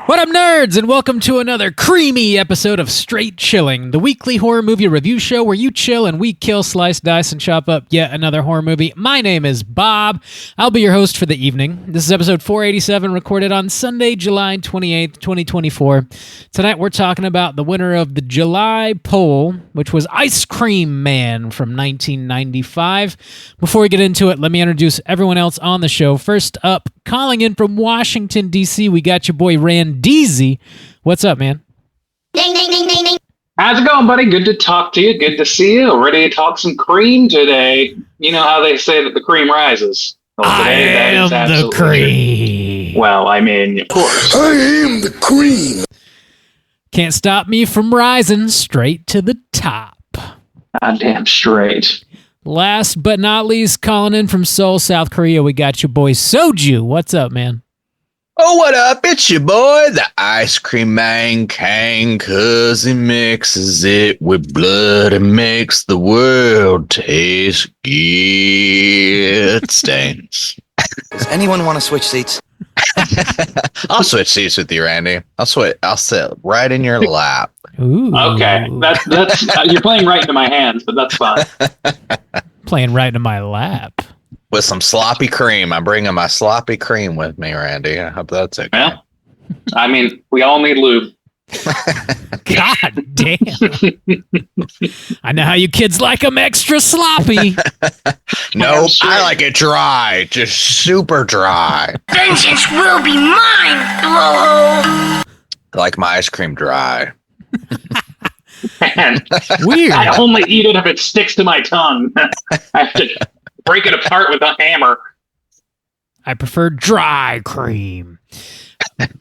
What up, nerds, and welcome to another creamy episode of Straight Chilling, the weekly horror movie review show where you chill and we kill, slice, dice, and chop up yet another horror movie. My name is Bob. I'll be your host for the evening. This is episode 487, recorded on Sunday, July 28th, 2024. Tonight we're talking about the winner of the July poll, which was Ice Cream Man from 1995. Before we get into it, let me introduce everyone else on the show. First up, calling in from Washington, D.C., we got your boy Randeezy. What's up, man? Ding, ding, ding, ding, ding. How's it going, buddy? Good to talk to you. Good to see you. Ready to talk some cream today. You know how they say that the cream rises. Well, today, I am the cream. True. Well, I mean, of course. I am the cream. Can't stop me from rising straight to the top. Goddamn straight. Last but not least, calling in from Seoul, South Korea, we got your boy Soju. What's up, man? Oh, what up? It's your boy, the Ice Cream Man Kang, 'cause he mixes it with blood and makes the world taste good. Stains. Does anyone want to switch seats? I'll switch seats with you, Randy. I'll sit right in your lap. Ooh. Okay, that's you're playing right into my hands, but that's fine. Playing right into my lap. With some sloppy cream. I'm bringing my sloppy cream with me, Randy. I hope that's okay. Well, I mean, we all need lube. God damn. I know how you kids like them extra sloppy. Nope, I like it dry. Just super dry. Vengeance will be mine. I like my ice cream dry. Man, Weird. I only eat it if it sticks to my tongue. I have to break it apart with a hammer. I prefer dry cream.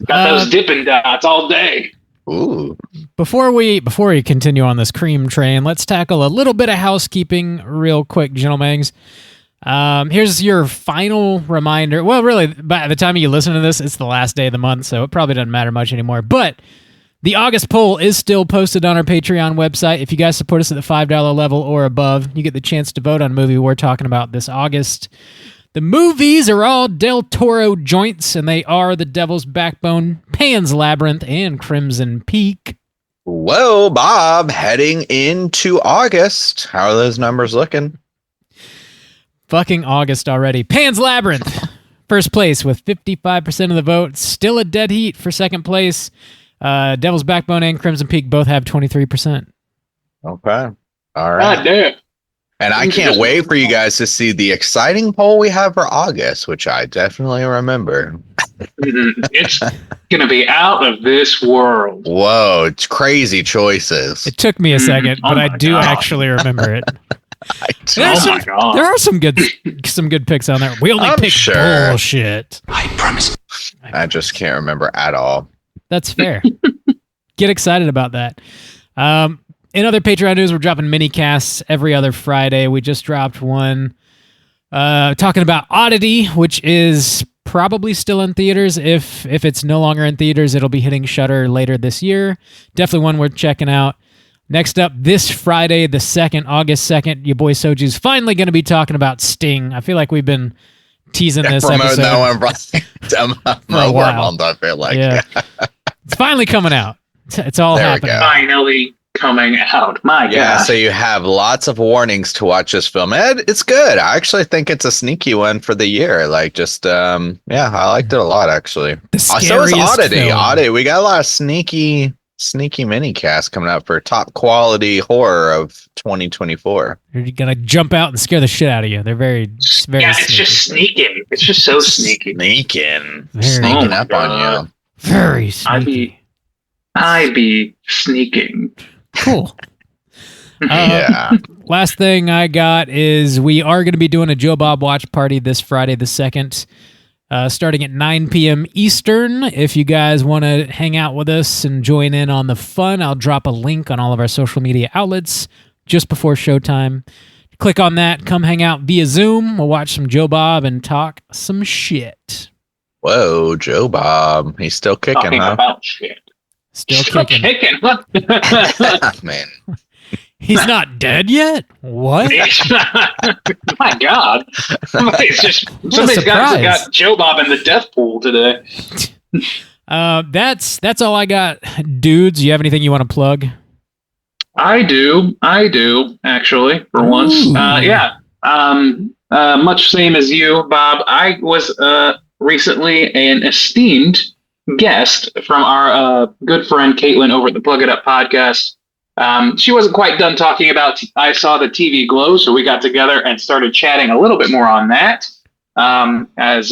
Got those Dippin' Dots all day. Ooh. Before we continue on this cream train, let's tackle a little bit of housekeeping real quick, gentlemen. Here's your final reminder. Well, really, by the time you listen to this, it's the last day of the month, so it probably doesn't matter much anymore. But the August poll is still posted on our Patreon website. If you guys support us at the $5 level or above, you get the chance to vote on a movie we're talking about this August. The movies are all Del Toro joints, and they are The Devil's Backbone, Pan's Labyrinth, and Crimson Peak. Whoa, Bob, heading into August. How are those numbers looking? Fucking August already. Pan's Labyrinth, first place with 55% of the vote. Still a dead heat for second place. Devil's Backbone and Crimson Peak both have 23%. Okay. All right. God damn. And I can't wait for you guys to see the exciting poll we have for August, which I definitely remember. It's going to be out of this world. Whoa, it's crazy choices. It took me a second, but I do actually remember it. Oh my God. There are some good picks on there. We only I'm pick sure. bullshit. I promise. I just can't remember at all. That's fair. Get excited about that. In other Patreon news, we're dropping mini casts every other Friday. We just dropped one talking about Oddity, which is probably still in theaters. If it's no longer in theaters, it'll be hitting Shudder later this year. Definitely one worth checking out. Next up, this Friday, the 2nd, August 2nd, your boy Soju's finally going to be talking about Sting. I feel like we've been teasing this episode that one for a while. month, I feel like. Yeah. It's finally coming out. It's all There we happening. go. Finally coming out. My Yeah, God. so you have lots of warnings to watch this film. And it's good. I actually think it's a sneaky one for the year. Like, just, I liked it a lot, actually. The So is scariest Oddity. film. Oddity. We got a lot of sneaky mini cast coming out for top quality horror of 2024. They're gonna jump out and scare the shit out of you. They're very Yeah, it's sneaky. just sneaking. It's just so sneaky. Sneaking Very- up on you. very sneaky. I be sneaking. Cool. Yeah. Last thing I got is we are going to be doing a Joe Bob watch party this Friday the 2nd, starting at 9 p.m. Eastern. If you guys want to hang out with us and join in on the fun, I'll drop a link on all of our social media outlets just before showtime. Click on that. Come hang out via Zoom. We'll watch some Joe Bob and talk some shit. Whoa, Joe Bob. He's still kicking, Talking huh? about shit. Still kicking. What? Man. He's not dead yet? What? My God. Somebody's got Joe Bob in the death pool today. That's all I got. Dudes, you have anything you want to plug? I do, actually, for once. Yeah. Much same as you, Bob. I was recently an esteemed guest from our good friend Caitlin over at the Plug It Up podcast. She wasn't quite done talking about I Saw the TV Glow, so we got together and started chatting a little bit more on that. As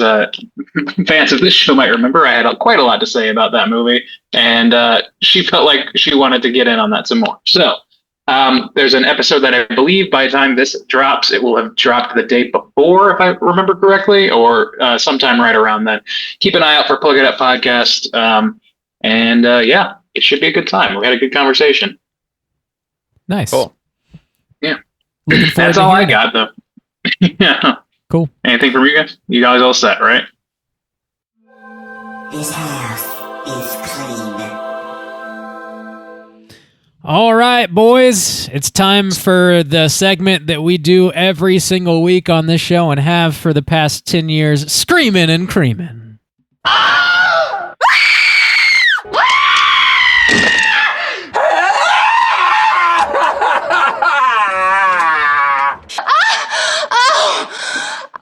fans of this show might remember, I had quite a lot to say about that movie, and she felt like she wanted to get in on that some more. So there's an episode that I believe by the time this drops, it will have dropped the day before, if I remember correctly, or sometime right around then. Keep an eye out for Plug It Up podcast, and yeah, it should be a good time. We had a good conversation. Nice. Cool. Yeah. That's all I got, though. Yeah. Cool. Anything from you guys? You guys all set, right? This house is clean. All right, boys. It's time for the segment that we do every single week on this show and have for the past 10 years, Screaming and Creaming.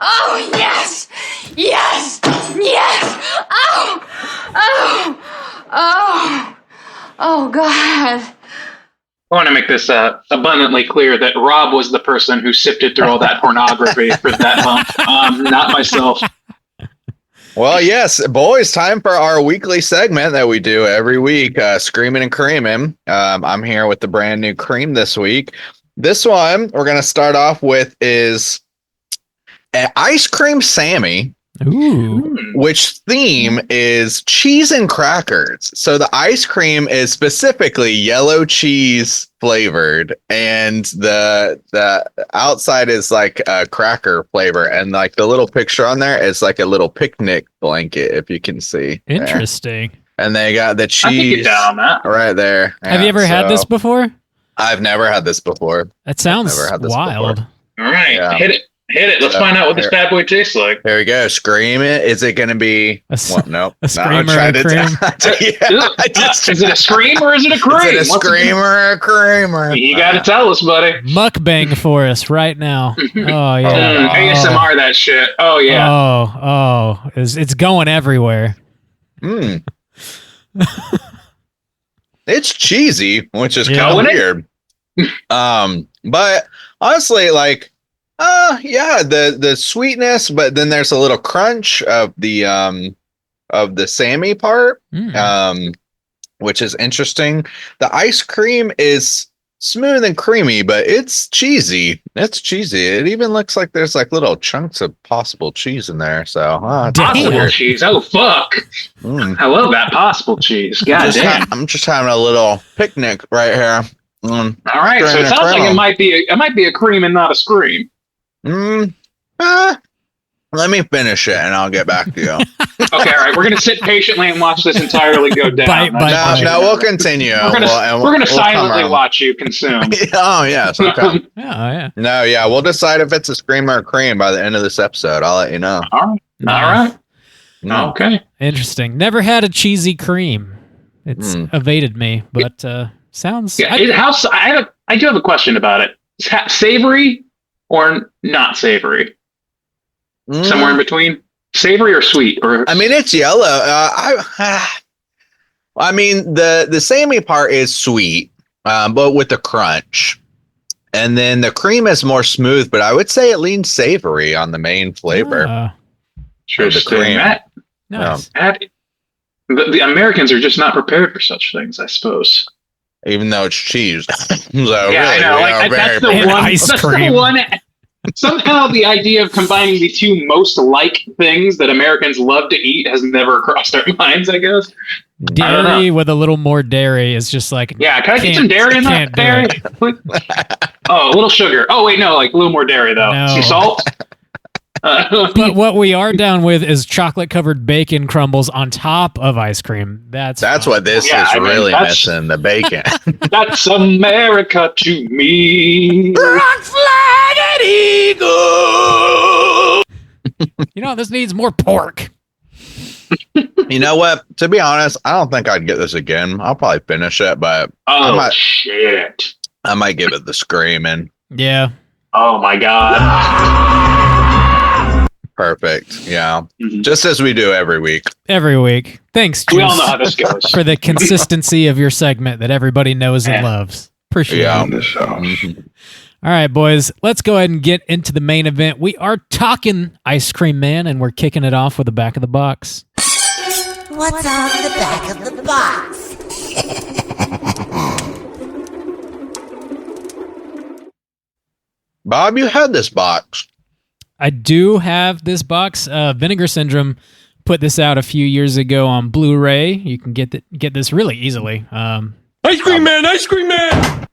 Oh, yes! Yes! Yes! Oh! Oh! Oh! Oh, God. I want to make this abundantly clear that Rob was the person who sifted through all that pornography for that month, not myself. Well, yes, boys, time for our weekly segment that we do every week, Screaming and Creaming. I'm here with the brand new cream this week. This one we're going to start off with is Ice Cream Sammy, which theme is cheese and crackers. So the ice cream is specifically yellow cheese flavored, and the outside is like a cracker flavor, and like the little picture on there is like a little picnic blanket, if you can see. Interesting. There. And they got the cheese I can get down on that. right there. Have you ever had this before? I've never had this before. That sounds wild. All right, Yeah. hit it. Let's find out what this bad boy tastes like. Here we go. Scream it. Is it going to be a no? screamer I'm or cream? Is it a scream or is it a cream? Is it a screamer or a creamer? You got to tell us, buddy. Mukbang for us right now. Oh, yeah. ASMR that shit. Oh, yeah. Oh. It's going everywhere. It's cheesy, which is Yeah. kind of weird. But honestly, like, yeah, the sweetness, but then there's a little crunch of the Sammy part, which is interesting. The ice cream is smooth and creamy, but it's cheesy. It's cheesy. It even looks like there's like little chunks of possible cheese in there. So possible cheese. Oh fuck! I love that possible cheese. God damn! I'm just having a little picnic right here. All right, so it sounds like it might be a cream and not a scream. Let me finish it and I'll get back to you. Okay, all right. We're gonna sit patiently and watch this entirely go down. No, we'll continue. We're gonna silently watch you consume. Oh yes. Okay. Yeah. No, yeah. We'll decide if it's a scream or a cream by the end of this episode. I'll let you know. All right. No. Okay. Interesting. Never had a cheesy cream. It's evaded me, but sounds. Yeah, I do have a question about it. Savory or not savory? Somewhere in between, savory or sweet, or I mean, it's yellow. I mean, the Sammy part is sweet, but with the crunch, and then the cream is more smooth. But I would say it leans savory on the main flavor. Sure, the cream. Nice. The Americans are just not prepared for such things, I suppose. Even though it's cheese. So yeah, really, I know. That's the one. Ice That's cream. the one. Somehow the idea of combining the two most like things that Americans love to eat has never crossed our minds, I guess. Dairy with a little more dairy is just like... Yeah, can I get some dairy in that? Dairy? Oh, a little sugar. Oh, wait, no, like a little more dairy, though. No. Some salt? But what we are down with is chocolate-covered bacon crumbles on top of ice cream. That's That's fun. what this Yeah, is I mean, really that's- missing, the bacon. That's America to me. You know, this needs more pork. You know what? To be honest, I don't think I'd get this again. I'll probably finish it, but Oh, shit. I might give it the screaming. Yeah. Oh, my God. Perfect. Yeah. Mhm. Just as we do every week. Every week. Thanks, We all Juice, know how this goes. for the consistency of your segment that everybody knows and Yeah. loves. Appreciate Yeah. it. Mhm. All right, boys, let's go ahead and get into the main event. We are talking Ice Cream Man, and we're kicking it off with the back of the box. What's on the back of the box? Bob, you had this box. I do have this box. Vinegar Syndrome put this out a few years ago on Blu-ray. You can get this really easily. Ice cream man, ice cream man.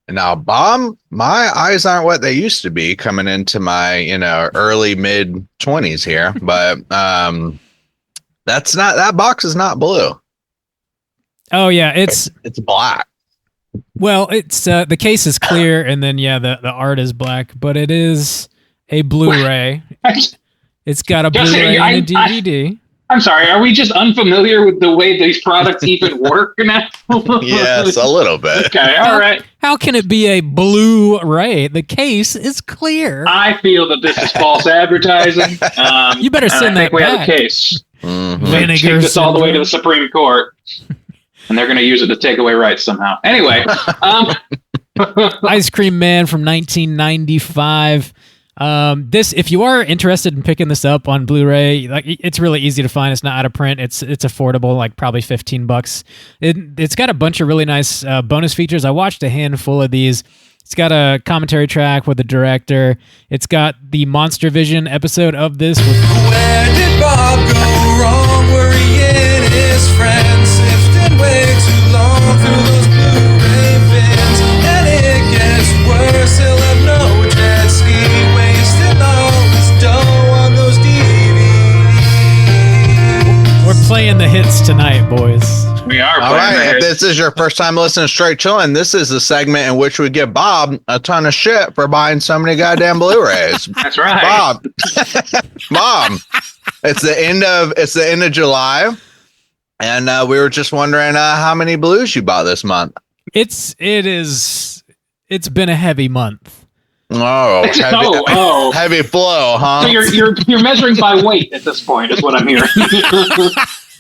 Now, Bob, my eyes aren't what they used to be coming into my, early mid 20s here, but that box is not blue. Oh yeah, it's black. well, it's the case is clear, and then the art is black, but it is a Blu-ray. It's got a Blu-ray and a DVD. I'm sorry, are we just unfamiliar with the way these products even work now? Yes, a little bit. Okay, all right. How can it be a Blu-ray? The case is clear. I feel that this is false advertising. You better and send I think that we have back. a case. Mhm. Vinegar Take this all the way to the Syndrome. Supreme Court, and they're going to use it to take away rights somehow. Anyway, Ice Cream Man from 1995. This, if you are interested in picking this up on Blu-ray, like it's really easy to find. It's not out of print. It's affordable, like probably $15. It's got a bunch of really nice bonus features. I watched a handful of these. It's got a commentary track with the director. It's got the Monster Vision episode of this with Where did Bob go wrong? Were he and his friends sifting way too long through those Blu-ray bins? And it gets worse, he'll have no jet ski, wasting all his dough on those DVDs. We're playing the hits tonight, boys. we are All playing right, the if hits. this is your first time listening to Straight Chillin', this is the segment in which we give Bob a ton of shit for buying so many goddamn Blu-rays. That's right. Bob, it's the end of July, and we were just wondering how many blues you bought this month. It's been a heavy month. Oh, Oh. heavy flow, huh? So you're measuring by weight at this point, is what I'm hearing.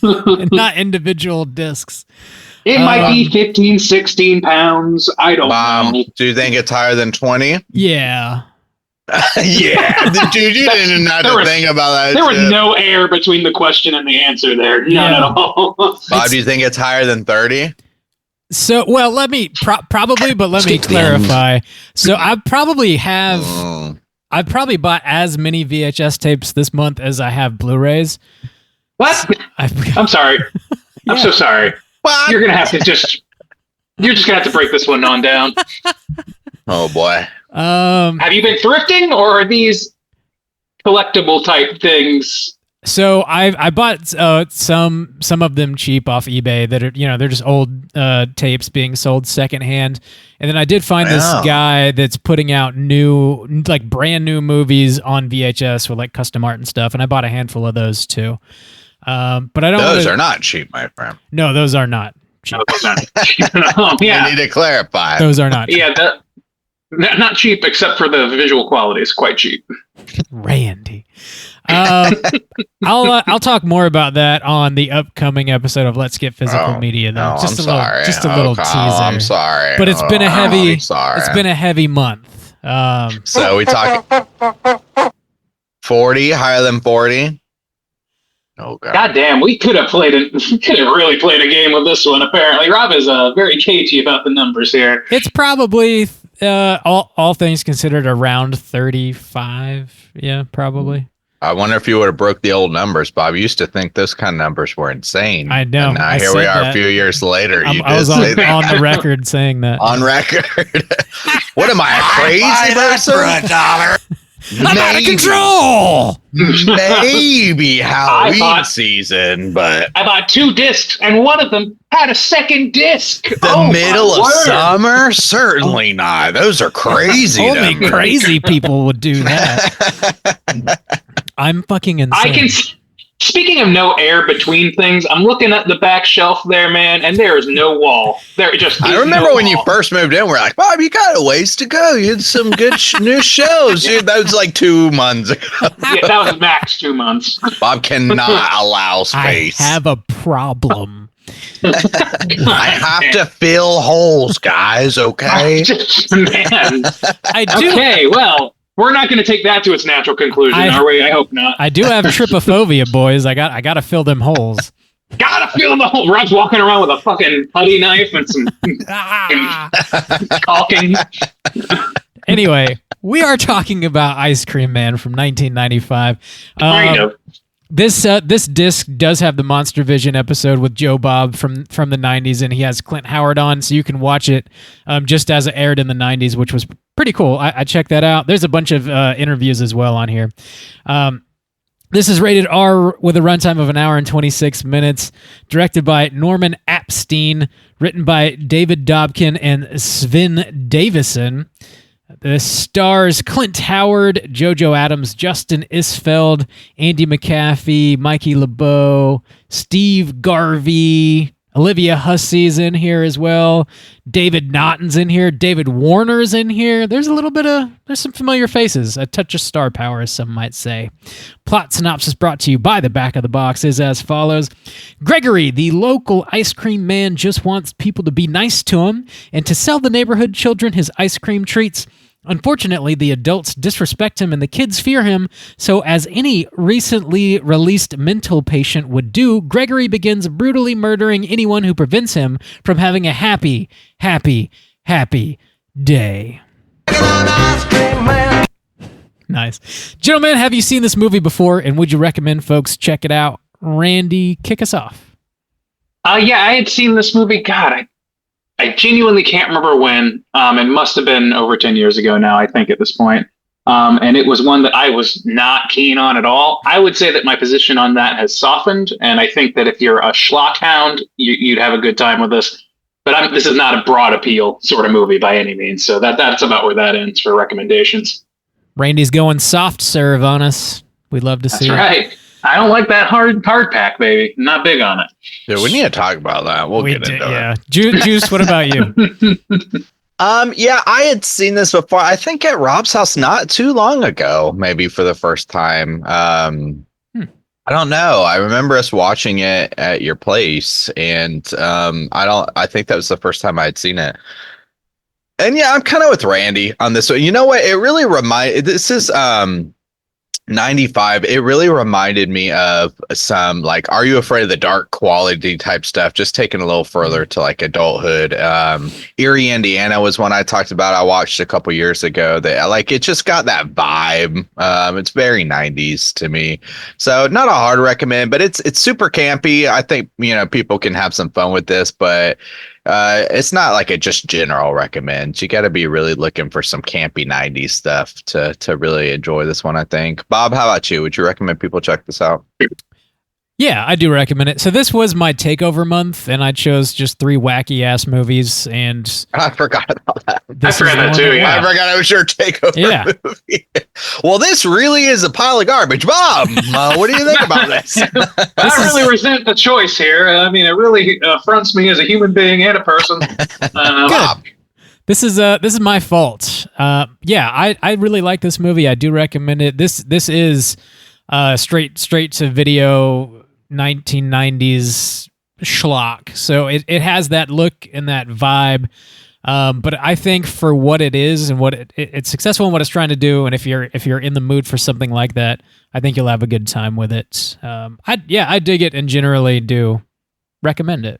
And not individual discs. It might be 15, 16 pounds. I don't Bob, know. do you think it's higher than 20? Yeah. Yeah, dude, you didn't have there to was- think about that. There was shit. no air between the question and the answer there. None Yeah. at all. Bob, do you think it's higher than 30? So, well, let me probably, but let me Skip to the end. clarify. So, I probably have, Mm. I've probably bought as many VHS tapes this month as I have Blu-rays. What? I've, I'm sorry. I'm so sorry. What? You're gonna have to you're just gonna have to break this one on down. Oh boy. Have you been thrifting, or are these collectible type things? so I bought some of them cheap off eBay that are, they're just old tapes being sold secondhand. And then I did find this Wow. guy that's putting out brand new movies on VHS with like custom art and stuff. And I bought a handful of those too. But I don't Those wanna- are not cheap, my friend. No, those are not cheap. Oh, I yeah, need to clarify. Those are not cheap. yeah. Not cheap, except for the visual quality is quite cheap. Randy. I'll talk more about that on the upcoming episode of Let's Get Physical Oh, Media, though. No, just I'm a little, sorry. just a little Okay, teaser. I'm sorry. But it's been a heavy. I'm sorry. It's been a heavy month. So we talking 40, higher than 40? Oh god. God damn, we could have really played a game with this one. Apparently, Rob is very cagey about the numbers here. It's probably all things considered around 35. Yeah, probably. I wonder if you would have broke the old numbers, Bob. You used to think those kind of numbers were insane. I know, And now I here we said are that. a few years later. You I was did say that. on the record saying that. On record. What am I, a crazy person? I'm out of control. Maybe Halloween thought- season, but I bought 2 discs, and one of them had a second disc. the middle of summer? Certainly not. Those are crazy. Only numbers. crazy people would do that. I'm fucking insane. Speaking of no air between things, I'm looking at the back shelf there, man, and there is no wall. There just. I remember when you first moved in, we're like, Bob, you got a ways to go. You had some good new shows. Dude, that was like 2 months ago. Yeah, that was max 2 months. Bob cannot allow space. I have a problem. I have to fill holes, guys, okay? Man. I do. Okay, well, we're not going to take that to its natural conclusion, are we? I hope not. I do have trypophobia, boys. I got to fill them holes. Gotta feel the whole. Rob's walking around with a fucking putty knife and some caulking. Anyway, we are talking about Ice Cream Man from 1995. Kind of. This disc does have the Monster Vision episode with Joe Bob from the 90s, and he has Clint Howard on, so you can watch it just as it aired in the 90s, which was pretty cool. I checked that out. There's a bunch of interviews as well on here. This is rated R with a runtime of 1 hour and 26 minutes, directed by Norman Apstein, written by David Dobkin and Sven Davison. The stars Clint Howard, JoJo Adams, Justin Isfeld, Andy McAfee, Mikey LeBeau, Steve Garvey, Olivia Hussey's in here as well. David Naughton's in here. David Warner's in here. There's some familiar faces. A touch of star power, as some might say. Plot synopsis brought to you by the back of the box is as follows. Gregory, the local ice cream man, just wants people to be nice to him and to sell the neighborhood children his ice cream treats. Unfortunately, the adults disrespect him and the kids fear him, so as any recently released mental patient would do, Gregory begins brutally murdering anyone who prevents him from having a happy, happy, happy day. Nice. Gentlemen, have you seen this movie before, and would you recommend folks check it out? Randy, kick us off. Yeah, I had seen this movie. God, I genuinely can't remember when. It must have been over 10 years ago now, I think, at this point. And it was one that I was not keen on at all. I would say that my position on that has softened, and I think that if you're a schlock hound, you'd have a good time with this. But this is not a broad appeal sort of movie by any means, so that's about where that ends for recommendations. Randy's going soft serve on us. We'd love to see That's right. I don't like that hard pack, baby. Not big on it. Dude, we need to talk about that. We'll get into it. Juice, what about you? Yeah, I had seen this before. I think at Rob's house not too long ago, maybe for the first time. I don't know. I remember us watching it at your place, and I think that was the first time I had seen it. And yeah, I'm kind of with Randy on this one. You know what? It really this is 95. It really reminded me of some like Are You Afraid of the Dark quality type stuff, just taken a little further to like adulthood. Erie, Indiana was one I talked about. I watched a couple years ago that like it just got that vibe. It's very 90s to me. So not a hard recommend, but it's super campy. I think, people can have some fun with this, but it's not like a just general recommend. You got to be really looking for some campy 90s stuff to really enjoy this one, I think. Bob, how about you? Would you recommend people check this out? Yeah, I do recommend it. So this was my takeover month, and I chose just 3 wacky-ass movies, and I forgot about that. I forgot that too, yeah. I forgot it was your takeover movie. Well, this really is a pile of garbage. Bob, what do you think about this? I really resent the choice here. I mean, it really affronts me as a human being and a person. Bob. This is my fault. I really like this movie. I do recommend it. This is straight to video 1990s schlock. So it has that look and that vibe. But I think for what it is and what it's successful in what it's trying to do, and if you're in the mood for something like that, I think you'll have a good time with it. I dig it and generally do recommend it.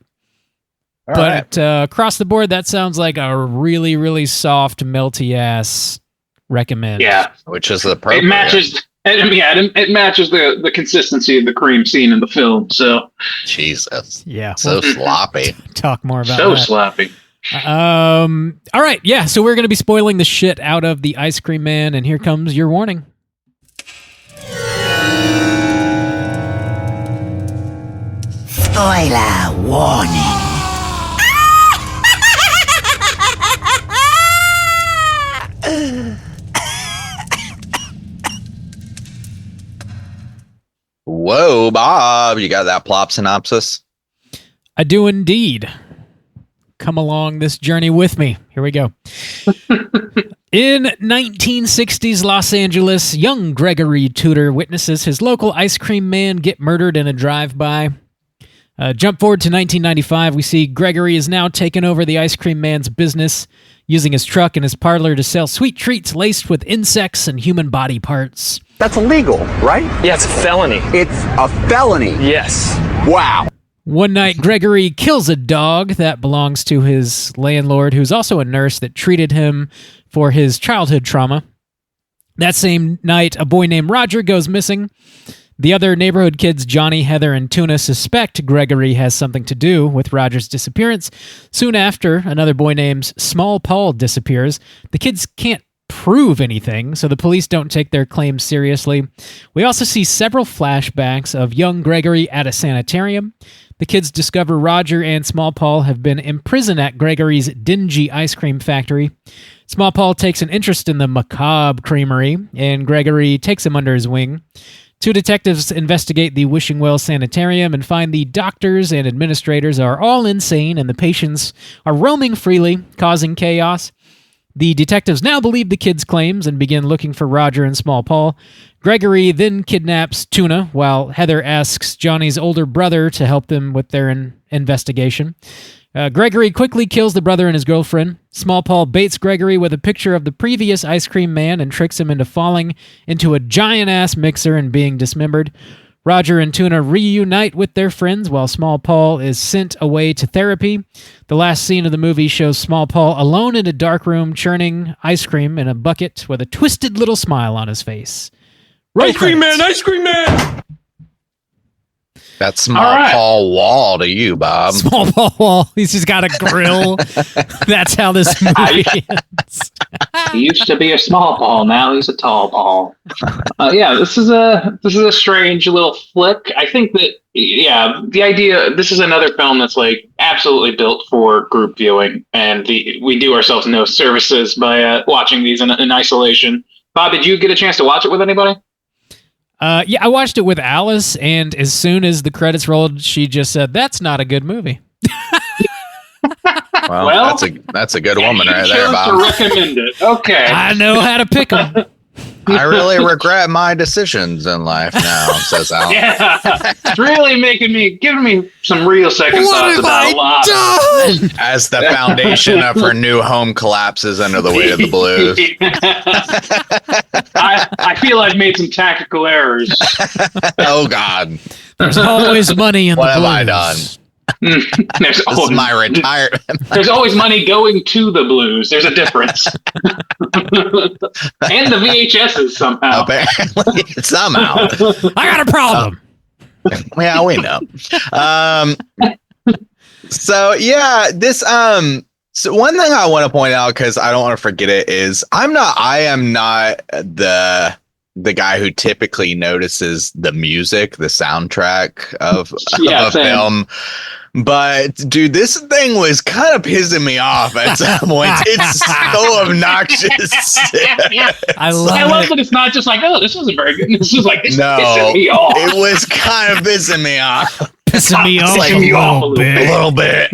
All but across the board, that sounds like a really, really soft, melty ass recommend. Yeah, which is appropriate. It matches. It matches the consistency of the cream scene in the film. So Jesus, yeah, so sloppy. Talk more about so that. sloppy. All right, yeah. So we're gonna be spoiling the shit out of the Ice Cream Man, and here comes your warning. Spoiler warning. Whoa, Bob, you got that plot synopsis? I do indeed. Come along this journey with me. Here we go. In 1960s Los Angeles, young Gregory Cooter witnesses his local ice cream man get murdered in a drive-by. Jump forward to 1995, we see Gregory is now taken over the ice cream man's business, using his truck and his parlor to sell sweet treats laced with insects and human body parts. That's illegal, right? Yeah, it's a felony. It's a felony. Yes. Wow. One night, Gregory kills a dog that belongs to his landlord, who's also a nurse that treated him for his childhood trauma. That same night, a boy named Roger goes missing. The other neighborhood kids, Johnny, Heather, and Tuna, suspect Gregory has something to do with Roger's disappearance. Soon after, another boy named Small Paul disappears. The kids can't prove anything, so the police don't take their claims seriously. We also see several flashbacks of young Gregory at a sanitarium. The kids discover Roger and Small Paul have been imprisoned at Gregory's dingy ice cream factory. Small Paul takes an interest in the macabre creamery, and Gregory takes him under his wing. Two detectives investigate the Wishing Well Sanitarium and find the doctors and administrators are all insane and the patients are roaming freely, causing chaos. The detectives now believe the kids' claims and begin looking for Roger and Small Paul. Gregory then kidnaps Tuna, while Heather asks Johnny's older brother to help them with their investigation. Gregory quickly kills the brother and his girlfriend. Small Paul baits Gregory with a picture of the previous ice cream man and tricks him into falling into a giant-ass mixer and being dismembered. Roger and Tuna reunite with their friends while Small Paul is sent away to therapy. The last scene of the movie shows Small Paul alone in a dark room churning ice cream in a bucket with a twisted little smile on his face. Ice cream man! Ice cream man! That's Small Paul Wall to you, Bob. Small Paul Wall. He's just got a grill. That's how this movie ends. He used to be a small Paul. Now he's a tall Paul. Yeah, this is a strange little flick. I think that the idea. This is another film that's like absolutely built for group viewing, and we do ourselves no services by watching these in isolation. Bob, did you get a chance to watch it with anybody? Yeah, I watched it with Alice, and as soon as the credits rolled, she just said, "That's not a good movie." Well, that's a good woman right there, Bob. To recommend it. Okay. I know how to pick them. I really regret my decisions in life now, says Al. Yeah, it's really giving me some real second thoughts about a lot. As the foundation of her new home collapses under the weight of the blues. I feel I've made some tactical errors. Oh, God. There's always money in the blues. What have I done? This is my retirement. There's always money going to the blues. There's a difference. And the VHSs somehow. Apparently, somehow. I got a problem. Yeah, we know. So yeah, this so one thing I want to point out, because I don't want to forget it, is I am not the guy who typically notices the music, the soundtrack of a film. But dude, this thing was kind of pissing me off at some point. It's so obnoxious. I love that it's not just like, oh, this isn't very good. This is like, this is no, pissing me off. It was kind of pissing me off. Pissing me off like a little bit.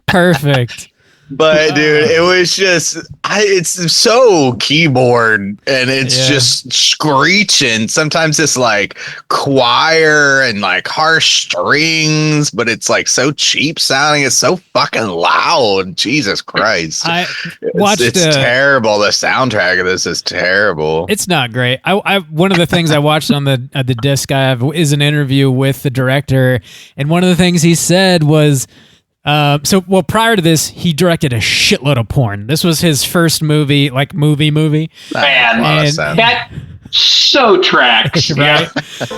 Perfect. But dude, it was just it's so keyboard and it's just screeching. Sometimes it's like choir and like harsh strings, but it's like so cheap sounding. It's so fucking loud. Jesus Christ. It's terrible. The soundtrack of this is terrible. It's not great. I one of the things I watched on the disc I have is an interview with the director, and one of the things he said was prior to this, he directed a shitload of porn. This was his first movie, like movie. Man, that so tracks. Right?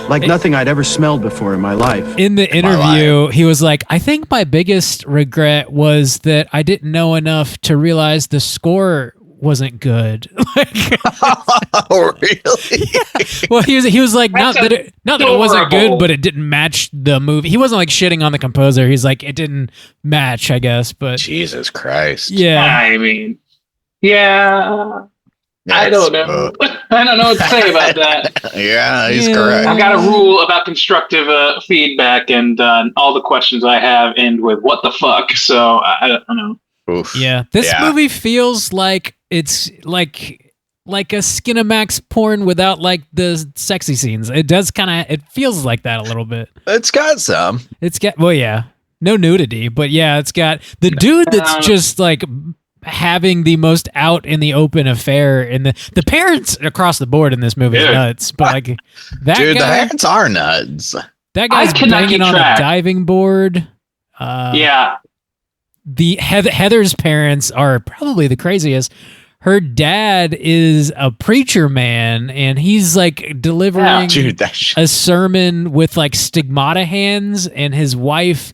Like nothing I'd ever smelled before in my life. In the interview, he was like, I think my biggest regret was that I didn't know enough to realize the score wasn't good. Oh, really? Well, he was like, not that it wasn't good, adorable. but it didn't match the movie. He wasn't like shitting on the composer. He's like, it didn't match, I guess. But Jesus Christ. yeah, I mean, yeah. I don't know. I don't know what to say about that. Yeah, he's Yeah. correct. I've got a rule about constructive feedback, and all the questions I have end with "what the fuck." So I don't know. Oof. yeah. This Yeah. movie feels like it's like a Skinamax porn without like the sexy scenes. It does it feels like that a little bit. It's got some. It's got no nudity, but yeah, it's got the dude that's just like having the most out in the open affair, and the parents across the board in this movie is nuts. But like that Dude, the guy, hands are nuts. that guy's I cannot banging keep on track. a diving board. Yeah, The Heather's parents are probably the craziest. Her dad is a preacher man, and he's like delivering Dude, that shit. a sermon with like stigmata hands, and his wife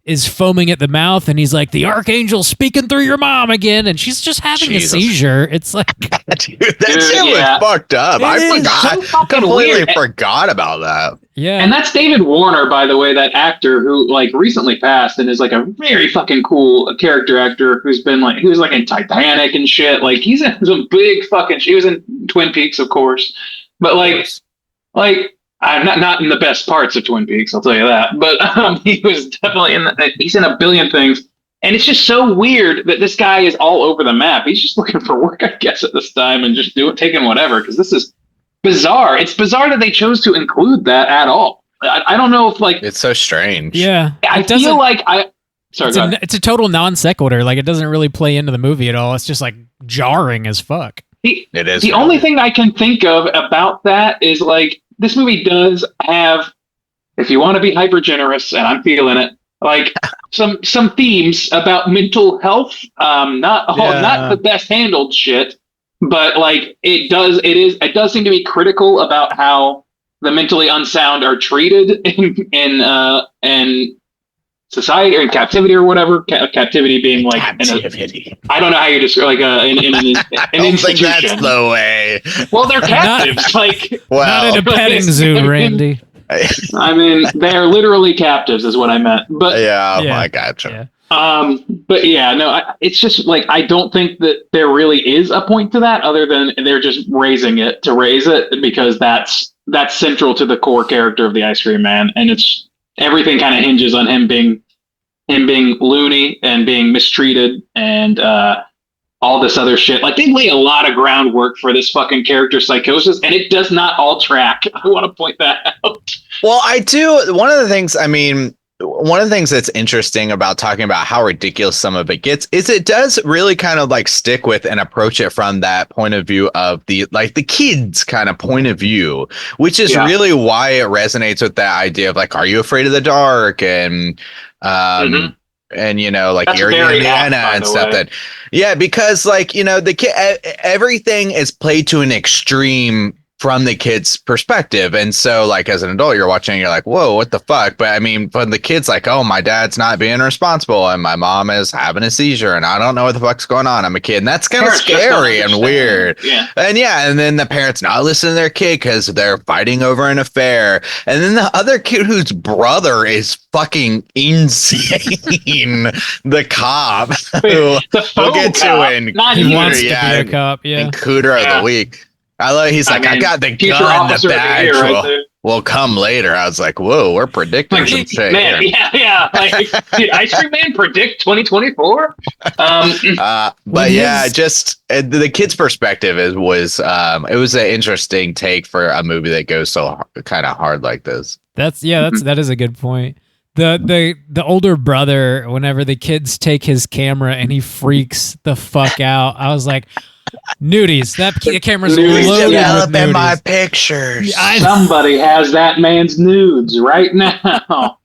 is foaming at the mouth, and he's like, the archangel's speaking through your mom again, and she's just having Jesus. a seizure. It's like, Dude, that shit yeah. was fucked up. It I is forgot. so fucking Completely weird. forgot about that. yeah. and that's David Warner, by the way, that actor who like recently passed and is like a very fucking cool character actor who's been like he was like in Titanic and shit. Like he's in some big fucking. He was in Twin Peaks, of course, but like. I'm not in the best parts of Twin Peaks, I'll tell you that. But he was definitely he's in a billion things. And it's just so weird that this guy is all over the map. He's just looking for work, I guess, at this time and just taking whatever, because this is bizarre. It's bizarre that they chose to include that at all. I don't know if, like... It's so strange. Yeah. I It doesn't- feel like Sorry, go ahead. it's a total non sequitur. Like, it doesn't really play into the movie at all. It's just, like, jarring as fuck. It is. The only thing I can think of about that is, like, this movie does have, if you want to be hyper generous, and I'm feeling it, like some themes about mental health. Not the best handled shit, but like it does seem to be critical about how the mentally unsound are treated in society or in captivity or whatever. Captivity being like captivity. I don't know how you describe like in an I don't think institution. that's the way. Well, they're captives. Like Not in a petting zoo, Randy. I mean, they're literally captives, is what I meant. But Yeah, Yeah. I gotcha. Yeah. but yeah, no, it's just like I don't think that there really is a point to that, other than they're just raising it to raise it because that's central to the core character of the Ice Cream Man, and it's everything kind of hinges on him being loony and being mistreated and all this other shit. Like they lay a lot of groundwork for this fucking character psychosis, and it does not all track. I want to point that out. Well, I do. One of the things that's interesting about talking about how ridiculous some of it gets is it does really kind of like stick with and approach it from that point of view of the kids kind of point of view, which is really why it resonates with that idea of like, are you afraid of the dark? And, and, you know, like That's Erie, very Indiana apt, by and the stuff way. because like, you know, the kid, everything is played to an extreme from the kid's perspective. And so like as an adult, you're watching, you're like, whoa, what the fuck? But I mean, when the kid's like, oh, my dad's not being responsible and my mom is having a seizure and I don't know what the fuck's going on. I'm a kid. And that's kind of Parents just don't scary and understand. weird. Yeah. And then the parents not listening to their kid because they're fighting over an affair. And then the other kid whose brother is fucking insane. The cop who The we'll phone get cop, to in not He even. wants to be yeah, a cop. Yeah. and Cooter of the week. I love. He's like, I mean, got the future gun. The officer of the badge year right there. will come later. I was like, whoa, we're predicting Like, some shit. man, here. yeah. Like, did Ice Cream Man predict 2024? But yeah, just the kid's perspective it was an interesting take for a movie that goes so kind of hard like this. That is a good point. The older brother, whenever the kids take his camera and he freaks the fuck out, I was like, nudies. That camera's Nudies. loaded Yeah, with in nudies. my pictures. Somebody has that man's nudes right now.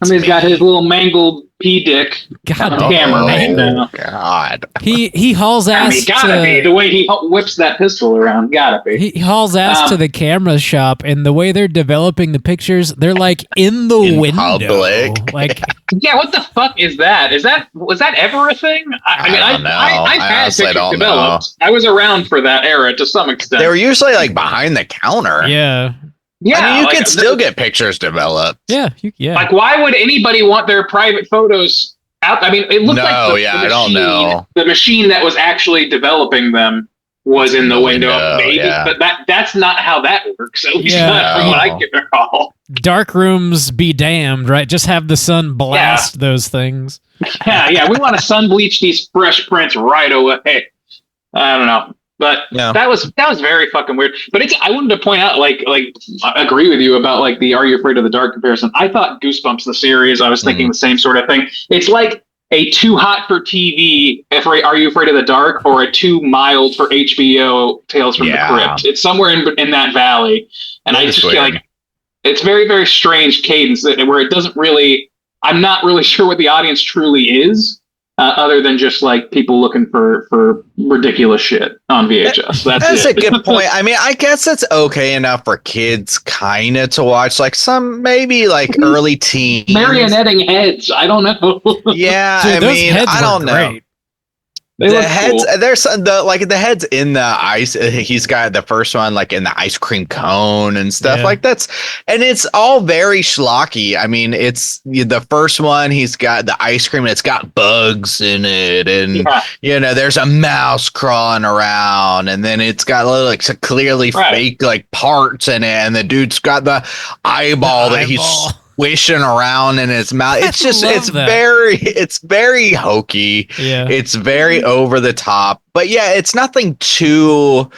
Somebody's got his little mangled pee dick God on damn. camera right now. God. He hauls ass. I mean, gotta be. The way he whips that pistol around, gotta be. He hauls ass to the camera shop, and the way they're developing the pictures, they're like in the window. Public. Like, Yeah, what the fuck is that? Was that ever a thing? I mean, don't know. I've I had honestly pictures don't developed. I was around for that era to some extent. They were usually like behind the counter. yeah. Yeah, I mean, you like, can still get pictures developed. Yeah. Yeah. Like, why would anybody want their private photos out? I mean, it looked like I don't know. The machine that was actually developing them was in the window, maybe, yeah. but that's not how that works. At least Yeah. not from what I can recall. Dark rooms be damned, right? Just have the sun blast those things. Yeah, we want to sun bleach these fresh prints right away. I don't know. But that was very fucking weird. But I wanted to point out, like I agree with you about like the Are You Afraid of the Dark comparison. I thought Goosebumps the series, I was thinking the same sort of thing. It's like a too hot for TV Are You Afraid of the Dark, or a too mild for HBO Tales from the Crypt. It's somewhere in that valley. And I just feel like it's very, very strange cadence where it doesn't really, I'm not really sure what the audience truly is. Other than just like people looking for ridiculous shit on VHS. That's a good point. I mean, I guess it's okay enough for kids kind of to watch, like some maybe like early teens. Marionetting heads. I don't know. Yeah, Dude, I mean, I don't know. Great. They The heads, cool. there's the heads in the ice. He's got the first one like in the ice cream cone and stuff like that's, and it's all very schlocky. I mean, it's the first one. He's got the ice cream and it's got bugs in it, and there's a mouse crawling around, and then it's got like some clearly fake like parts in it, and the dude's got the eyeball that he's wishing around in his mouth. It's just it's very hokey. Yeah. It's very over the top. But yeah, it's nothing too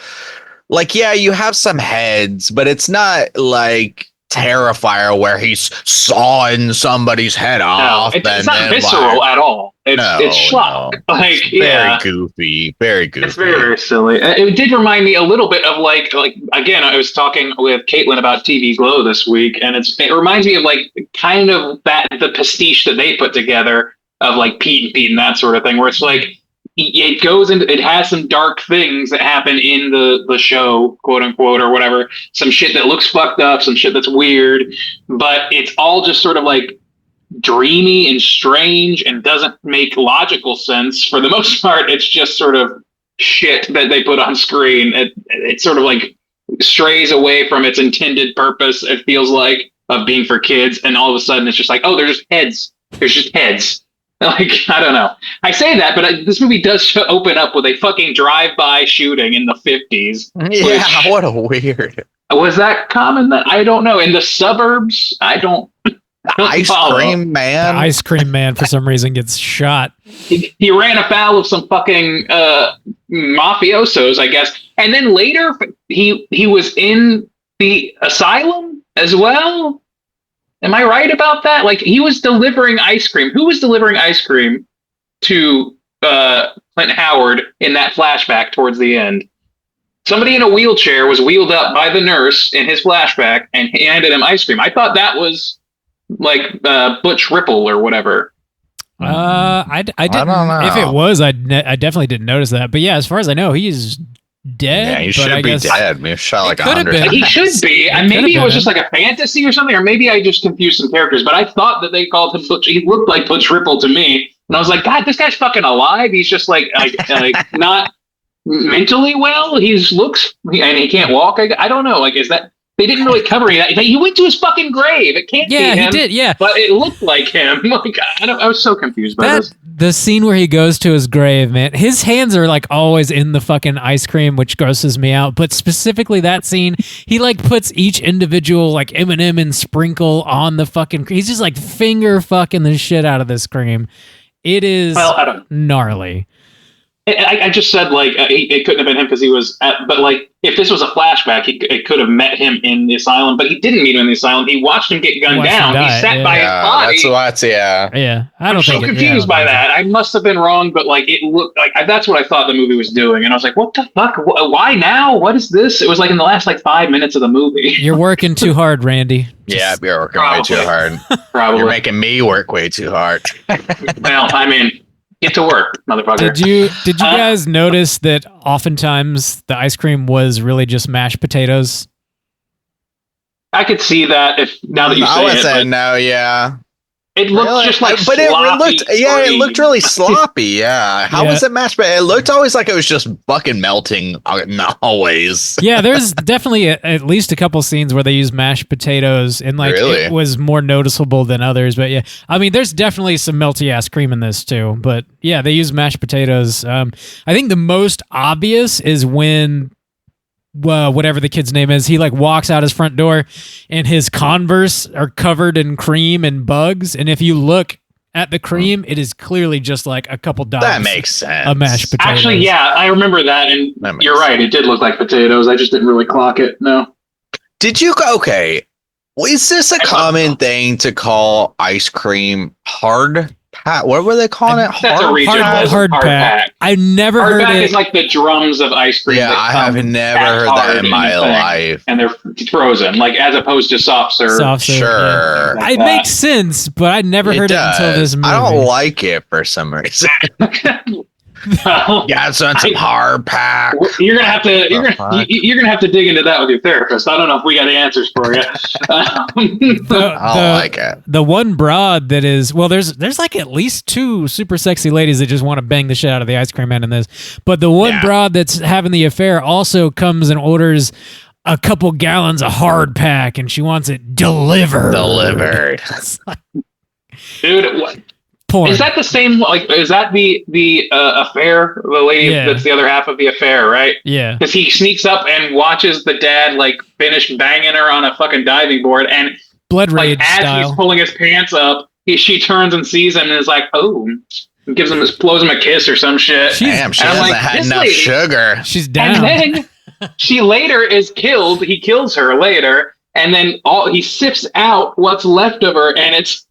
like, yeah, you have some heads, but it's not like Terrifier where he's sawing somebody's head off. It's not visceral at all. It's schlock. No. Like very goofy. Very goofy. It's very, very silly. It did remind me a little bit of like again, I was talking with Caitlin about TV Glow this week, and it reminds me of like kind of the pastiche that they put together of like Pete and that sort of thing, where it's like it goes into, it has some dark things that happen in the show, quote unquote, or whatever, some shit that looks fucked up, some shit that's weird, but it's all just sort of like dreamy and strange and doesn't make logical sense for the most part. It's just sort of shit that they put on screen. It sort of like strays away from its intended purpose, it feels like, of being for kids, and all of a sudden it's just like, oh, there's heads. There's just heads. Like, I don't know. I say that, but this movie does open up with a fucking drive-by shooting in the 50s. Yeah, what a weird. Was that common? I don't know. In the suburbs, I don't. Ice Cream Man. The Ice Cream Man, for some reason, gets shot. He ran afoul of some fucking mafiosos, I guess. And then later, he was in the asylum as well. Am I right about that? Like, he was delivering ice cream. Who was delivering ice cream to Clint Howard in that flashback towards the end? Somebody in a wheelchair was wheeled up by the nurse in his flashback and handed him ice cream. I thought that was like Butch Ripple or whatever. I didn't. I don't know. If it was, I definitely didn't notice that. But yeah, as far as I know, he's dead. Yeah, he should be dead. I mean, shot like 100 times. He should be. And maybe it was just like a fantasy or something, or maybe I just confused some characters. But I thought that they called him Butch. He looked like Butch Ripple to me, and I was like, God, this guy's fucking alive. He's just like not mentally well. He looks, and he can't walk. I don't know. Like, is that? They didn't really cover that. He went to his fucking grave. It can't be him. Yeah, he did. Yeah, but it looked like him. Like, I was so confused by this. The scene where he goes to his grave, man, his hands are like always in the fucking ice cream, which grosses me out. But specifically that scene, he like puts each individual like M&M and sprinkle on the fucking. He's just like finger fucking the shit out of this cream. It is gnarly. I just said like it couldn't have been him because he was but like if this was a flashback, it could have met him in the asylum, but he didn't meet him in the asylum. He watched him get gunned down. He sat by his body. That's Yeah, I don't think I'm so confused by that. I must have been wrong, but like it looked like that's what I thought the movie was doing, and I was like, "What the fuck? Why now? What is this?" It was like in the last like 5 minutes of the movie. You're working too hard, Randy. Yeah, you're working way too hard. Probably. You're making me work way too hard. Well, I mean, get to work, motherfucker. Did you guys notice that oftentimes the ice cream was really just mashed potatoes? I could see that now that you say I would it. say no, yeah. It looked just like but it sloppy, looked really sloppy. Yeah. How was it mashed? But it looked always like it was just fucking melting. Not always. Yeah, there's definitely at least a couple scenes where they use mashed potatoes, and like it was more noticeable than others. But yeah, I mean, there's definitely some melty ass cream in this too. But yeah, they use mashed potatoes. I think the most obvious is when whatever the kid's name is, he like walks out his front door and his Converse are covered in cream and bugs, and if you look at the cream, it is clearly just like a couple dots. That makes sense. A mashed potato. Actually, yeah, I remember that, and you're right. It did look like potatoes. I just didn't really clock it. No. Did you? Okay. Is this a common thing to call ice cream hard? What were they calling it? That's a region. Hard pack. I never heard pack it. Is like the drums of ice cream. Yeah, I have never heard that in my life. And they're frozen, like as opposed to soft serve. Soft serve. Sure. Yeah. It makes sense, but I never heard it until this movie. I don't like it for some reason. Yeah, so it's some hard pack. You're gonna have to dig into that with your therapist. I don't know if we got the answers for you. I don't like it. The one broad that is there's like at least two super sexy ladies that just want to bang the shit out of the ice cream man in this. But the one broad that's having the affair also comes and orders a couple gallons of hard pack, and she wants it delivered. Dude, what? Porn. Is that the same? Like, is that the affair? The lady that's the other half of the affair, right? Yeah. Because he sneaks up and watches the dad like finish banging her on a fucking diving board, and blood rage as style. he's pulling his pants up, she turns and sees him and is like, "Oh," and blows him a kiss or some shit. Damn, she hasn't had enough sugar. She's down. And then she later is killed. He kills her later, and then he sips out what's left of her, and it's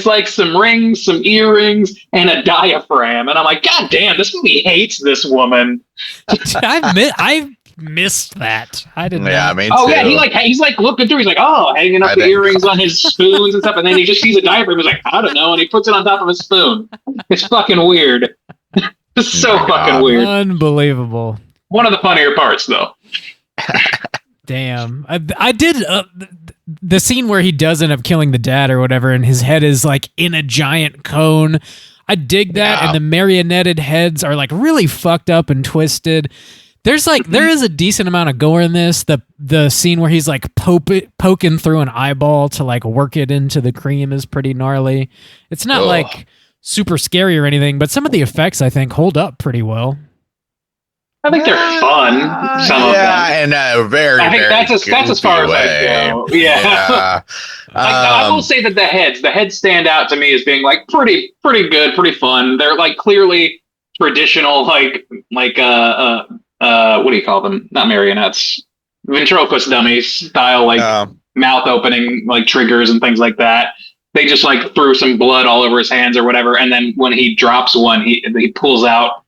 like some rings, some earrings, and a diaphragm. And I'm like, God damn, this movie hates this woman. I missed that. I didn't know. I mean, oh yeah, he's like looking through. He's like, hanging up the earrings on his spoons and stuff, and then he just sees a diaphragm. He's like, I don't know, and he puts it on top of a spoon. It's fucking weird. It's so fucking weird. Unbelievable. One of the funnier parts, though. Damn. I did the scene where he does end up killing the dad or whatever, and his head is like in a giant cone. I dig that, and the marionetted heads are like really fucked up and twisted. There's like there is a decent amount of gore in this. The scene where he's like poking through an eyeball to like work it into the cream is pretty gnarly. It's not like super scary or anything, but some of the effects I think hold up pretty well. I think they're fun. Some of them. Yeah, and very. I think very that's as far as I go. Yeah. I will say that the heads stand out to me as being like pretty good, pretty fun. They're like clearly traditional, like what do you call them? Not marionettes, ventriloquist dummies style, like mouth opening, like triggers and things like that. They just like threw some blood all over his hands or whatever, and then when he drops one, he pulls out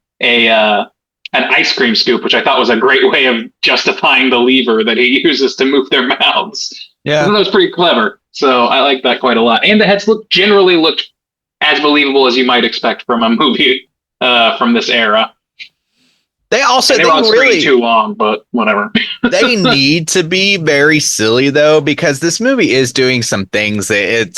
an ice cream scoop, which I thought was a great way of justifying the lever that he uses to move their mouths. Yeah, I thought that was pretty clever. So I like that quite a lot. And the heads generally looked as believable as you might expect from a movie from this era. They also they were on screen too long, but whatever. They need to be very silly though, because this movie is doing some things that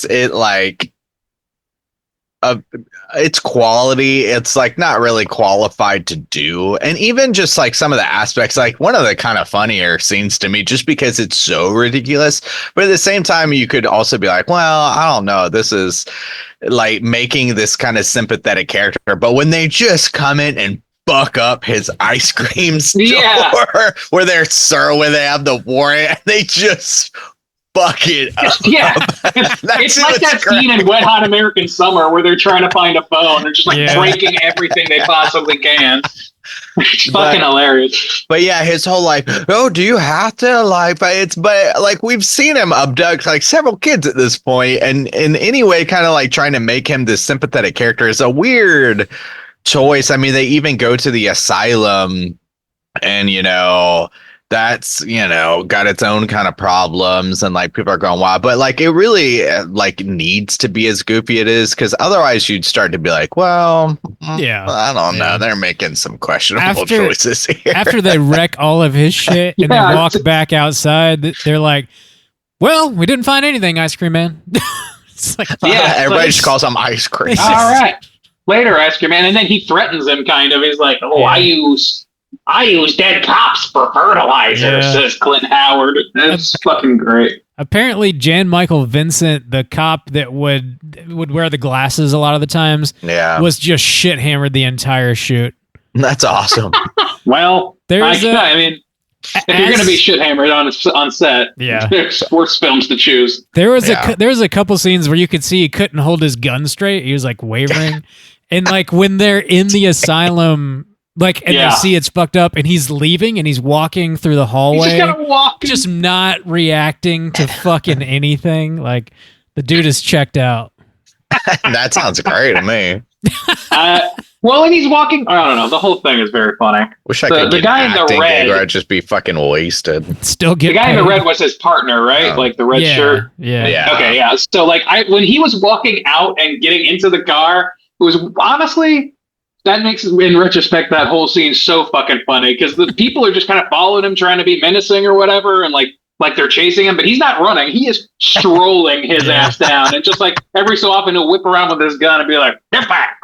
it's quality. It's like not really qualified to do. And even just like some of the aspects, like one of the kind of funnier scenes to me, just because it's so ridiculous. But at the same time, you could also be like, well, I don't know. This is like making this kind of sympathetic character. But when they just come in and fuck up his ice cream store where they have the warrant, and they just bucket. Yeah, it's like that scene in Wet Hot American Summer where they're trying to find a phone. They're just like breaking everything they possibly can. It's fucking hilarious. But yeah, his whole like, oh, do you have to like? But like we've seen him abduct like several kids at this point, and in any way, kind of like trying to make him this sympathetic character is a weird choice. I mean, they even go to the asylum, and that's got its own kind of problems, and like people are going wild, but like it really like needs to be as goofy it is, because otherwise you'd start to be like, well, I don't know, they're making some questionable choices here. After they wreck all of his shit and then walk back outside, they're like, well, we didn't find anything, Ice Cream Man. It's like, everybody just calls him Ice Cream. All right, later, Ice Cream Man. And then he threatens him kind of. He's like, I use dead cops for fertilizer, says Clint Howard. That's fucking great. Apparently, Jan Michael Vincent, the cop that would wear the glasses a lot of the times, was just shit hammered the entire shoot. That's awesome. Well, I mean, if you're going to be shit hammered on set, there's worse films to choose. There was a couple scenes where you could see he couldn't hold his gun straight. He was like wavering, and like when they're in the asylum. Like, and they see it's fucked up, and he's leaving, and he's walking through the hallway. He's just kind of walking. Just not reacting to fucking anything. Like, the dude is checked out. That sounds great to me. Well, and he's walking. I don't know. The whole thing is very funny. Wish I could the guy in the red. Or I'd just be fucking wasted. Still get the guy in the red was his partner, right? Like the red shirt. Yeah. Okay, yeah. So, like, when he was walking out and getting into the car, it was honestly. That makes, in retrospect, that whole scene so fucking funny, because the people are just kind of following him, trying to be menacing or whatever, and like they're chasing him, but he's not running. He is strolling his ass down, and just like every so often he'll whip around with his gun and be like, "Get back!"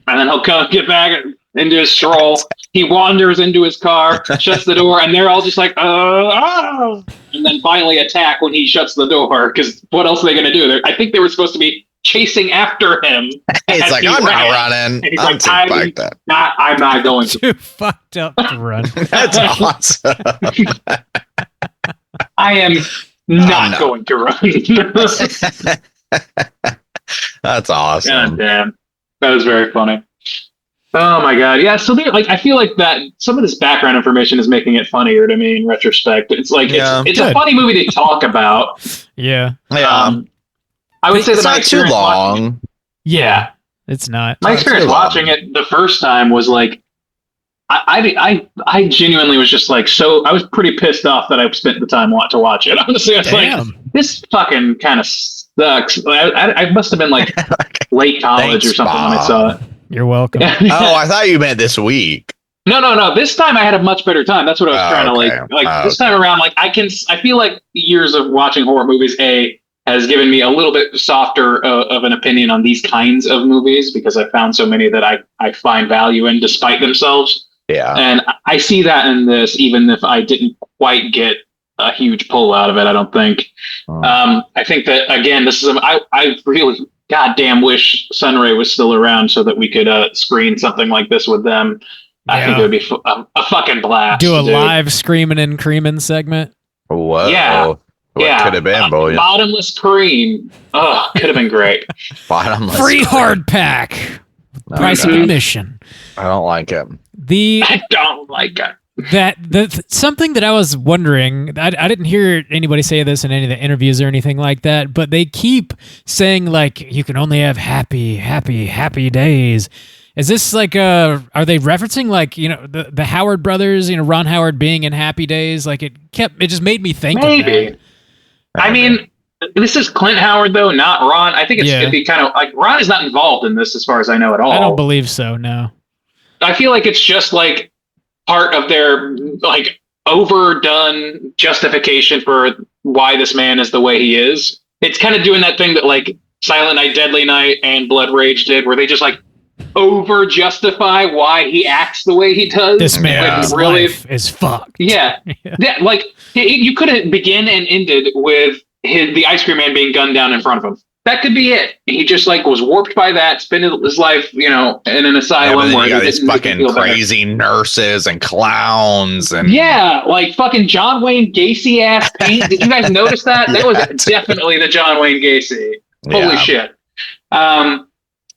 And then he'll get back into his stroll. He wanders into his car, shuts the door, and they're all just like, and then finally attack when he shuts the door, because what else are they going to do? I think they were supposed to be chasing after him. He's like, I'm not running. And he's I'm not going to. Too fucked up to run. That's awesome. I am not going to run. That's awesome. God damn. That was very funny. Oh my god. Yeah, so I feel like that some of this background information is making it funnier to me in retrospect. It's like it's a funny movie to talk about. Yeah. I would say that it's not too long. Yeah, it's not. My experience watching it the first time was like, I genuinely was just like, so I was pretty pissed off that I spent the time to watch it. Honestly, I was like, this fucking kind of sucks. I must have been like late college or something when I saw it. You're welcome. Oh, I thought you meant this week. No. This time I had a much better time. That's what I was trying to this time around. Like I feel like years of watching horror movies, has given me a little bit softer of an opinion on these kinds of movies, because I found so many that I find value in despite themselves. Yeah. And I see that in this, even if I didn't quite get a huge pull out of it, I don't think. I think that, again, this is, I really goddamn wish Sunray was still around so that we could screen something like this with them. I think it would be a fucking blast. Do a live screaming and creaming segment. Whoa. Yeah. What could have been, boy? Bottomless cream. Oh, could have been great. Bottomless free cream. hard pack. Price of admission. I don't like it. I don't like it. Something that I was wondering, I didn't hear anybody say this in any of the interviews or anything like that, but they keep saying like you can only have happy days. Is this like are they referencing like, the Howard brothers, Ron Howard being in Happy Days? Like it just made me think of that. I mean, this is Clint Howard though, not Ron. I think it'd be kind of like Ron is not involved in this as far as I know at all. I don't believe so, no. I feel like it's just like part of their like overdone justification for why this man is the way he is. It's kind of doing that thing that like Silent Night, Deadly Night and Blood Rage did, where they just like over justify why he acts the way he does. This man's life is fucked. Yeah. Like you could have begin and ended with the Ice Cream Man being gunned down in front of him. that could be it. He just like was warped by that, spending his life, in an asylum where you got he these didn't fucking feel better. crazy nurses and clowns and like fucking John Wayne Gacy ass paint. Did you guys notice that? That was definitely the John Wayne Gacy. Holy shit.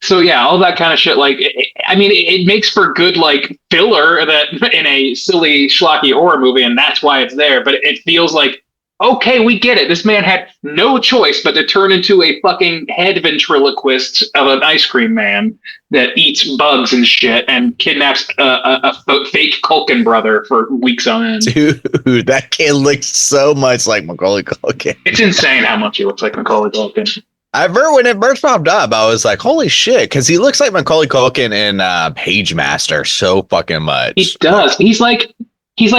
So yeah, all that kind of shit. Like, it makes for good like filler that in a silly schlocky horror movie, and that's why it's there. But it feels like, okay, we get it. This man had no choice but to turn into a fucking head ventriloquist of an ice cream man that eats bugs and shit and kidnaps a fake Culkin brother for weeks on end. Dude, that kid looks so much like Macaulay Culkin. It's insane how much he looks like Macaulay Culkin. When it first popped up, I was like, holy shit, because he looks like Macaulay Culkin in Page Master so fucking much. He does. He's like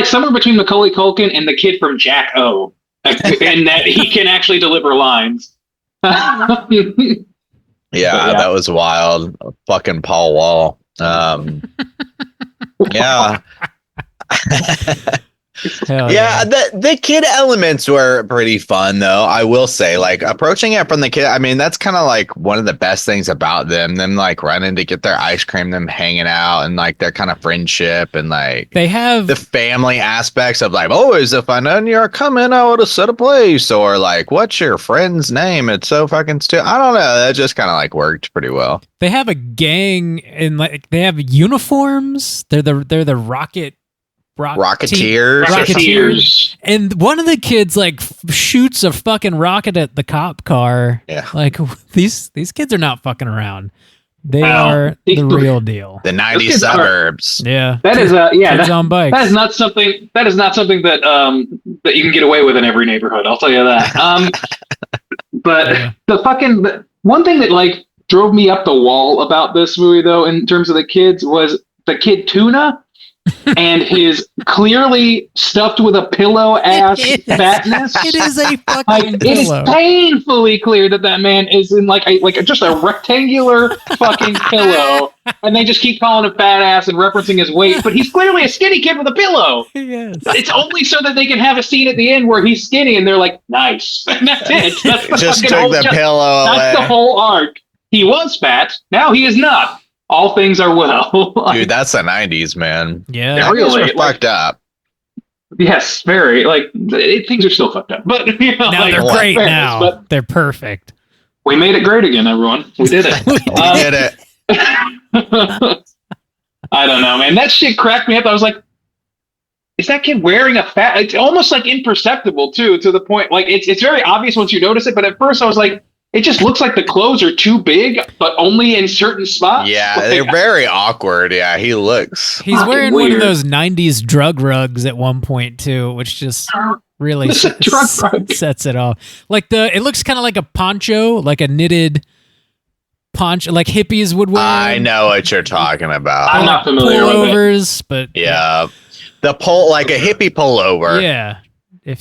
somewhere between Macaulay Culkin and the kid from Jack O. In that he can actually deliver lines. Yeah, that was wild. Fucking Paul Wall. Yeah. Yeah, the kid elements were pretty fun, though. I will say, like, approaching it from the kid, that's kind of like one of the best things about them like running to get their ice cream, them hanging out, and like their kind of friendship, and like they have the family aspects of like, always if I known you are coming, I would have set a place, or like, what's your friend's name? It's so fucking I don't know. That just kind of like worked pretty well. They have a gang and like they have uniforms. They're the Rocketeers. And one of the kids like shoots a fucking rocket at the cop car. Yeah. Like these kids are not fucking around. They are the real deal. The 90s suburbs. Yeah. That is kids on bikes. That is not something that you can get away with in every neighborhood. I'll tell you that. But the one thing that like drove me up the wall about this movie though, in terms of the kids, was the kid Tuna. And his clearly stuffed with a pillow ass fatness. It is a fucking pillow. It is painfully clear that man is in like just a rectangular fucking pillow, and they just keep calling him fat ass and referencing his weight. But he's clearly a skinny kid with a pillow. Yes. It's only so that they can have a scene at the end where he's skinny, and they're like, nice. And that's it. That's the just fucking took the pillow away. That's the whole arc. He was fat. Now he is not. All things are well. Dude, that's the 90s, man. Yeah. Really fucked up. Yes, very. Like, things are still fucked up. But, now they're great now. But they're perfect. We made it great again, everyone. We did it. We did it. I don't know, man. That shit cracked me up. I was like, is that kid wearing a fat... It's almost, like, imperceptible, too, to the point... Like, it's very obvious once you notice it, but at first I was like, it just looks like the clothes are too big, but only in certain spots. Yeah, they're very awkward. Yeah, he looks. He's wearing one of those 90s drug rugs at one point, too, which just really sets it off. Like it looks kind of like a poncho, like a knitted poncho, like hippies would wear. I know what you're talking about. I'm not familiar pullovers, but yeah. The like a hippie pullover. Yeah.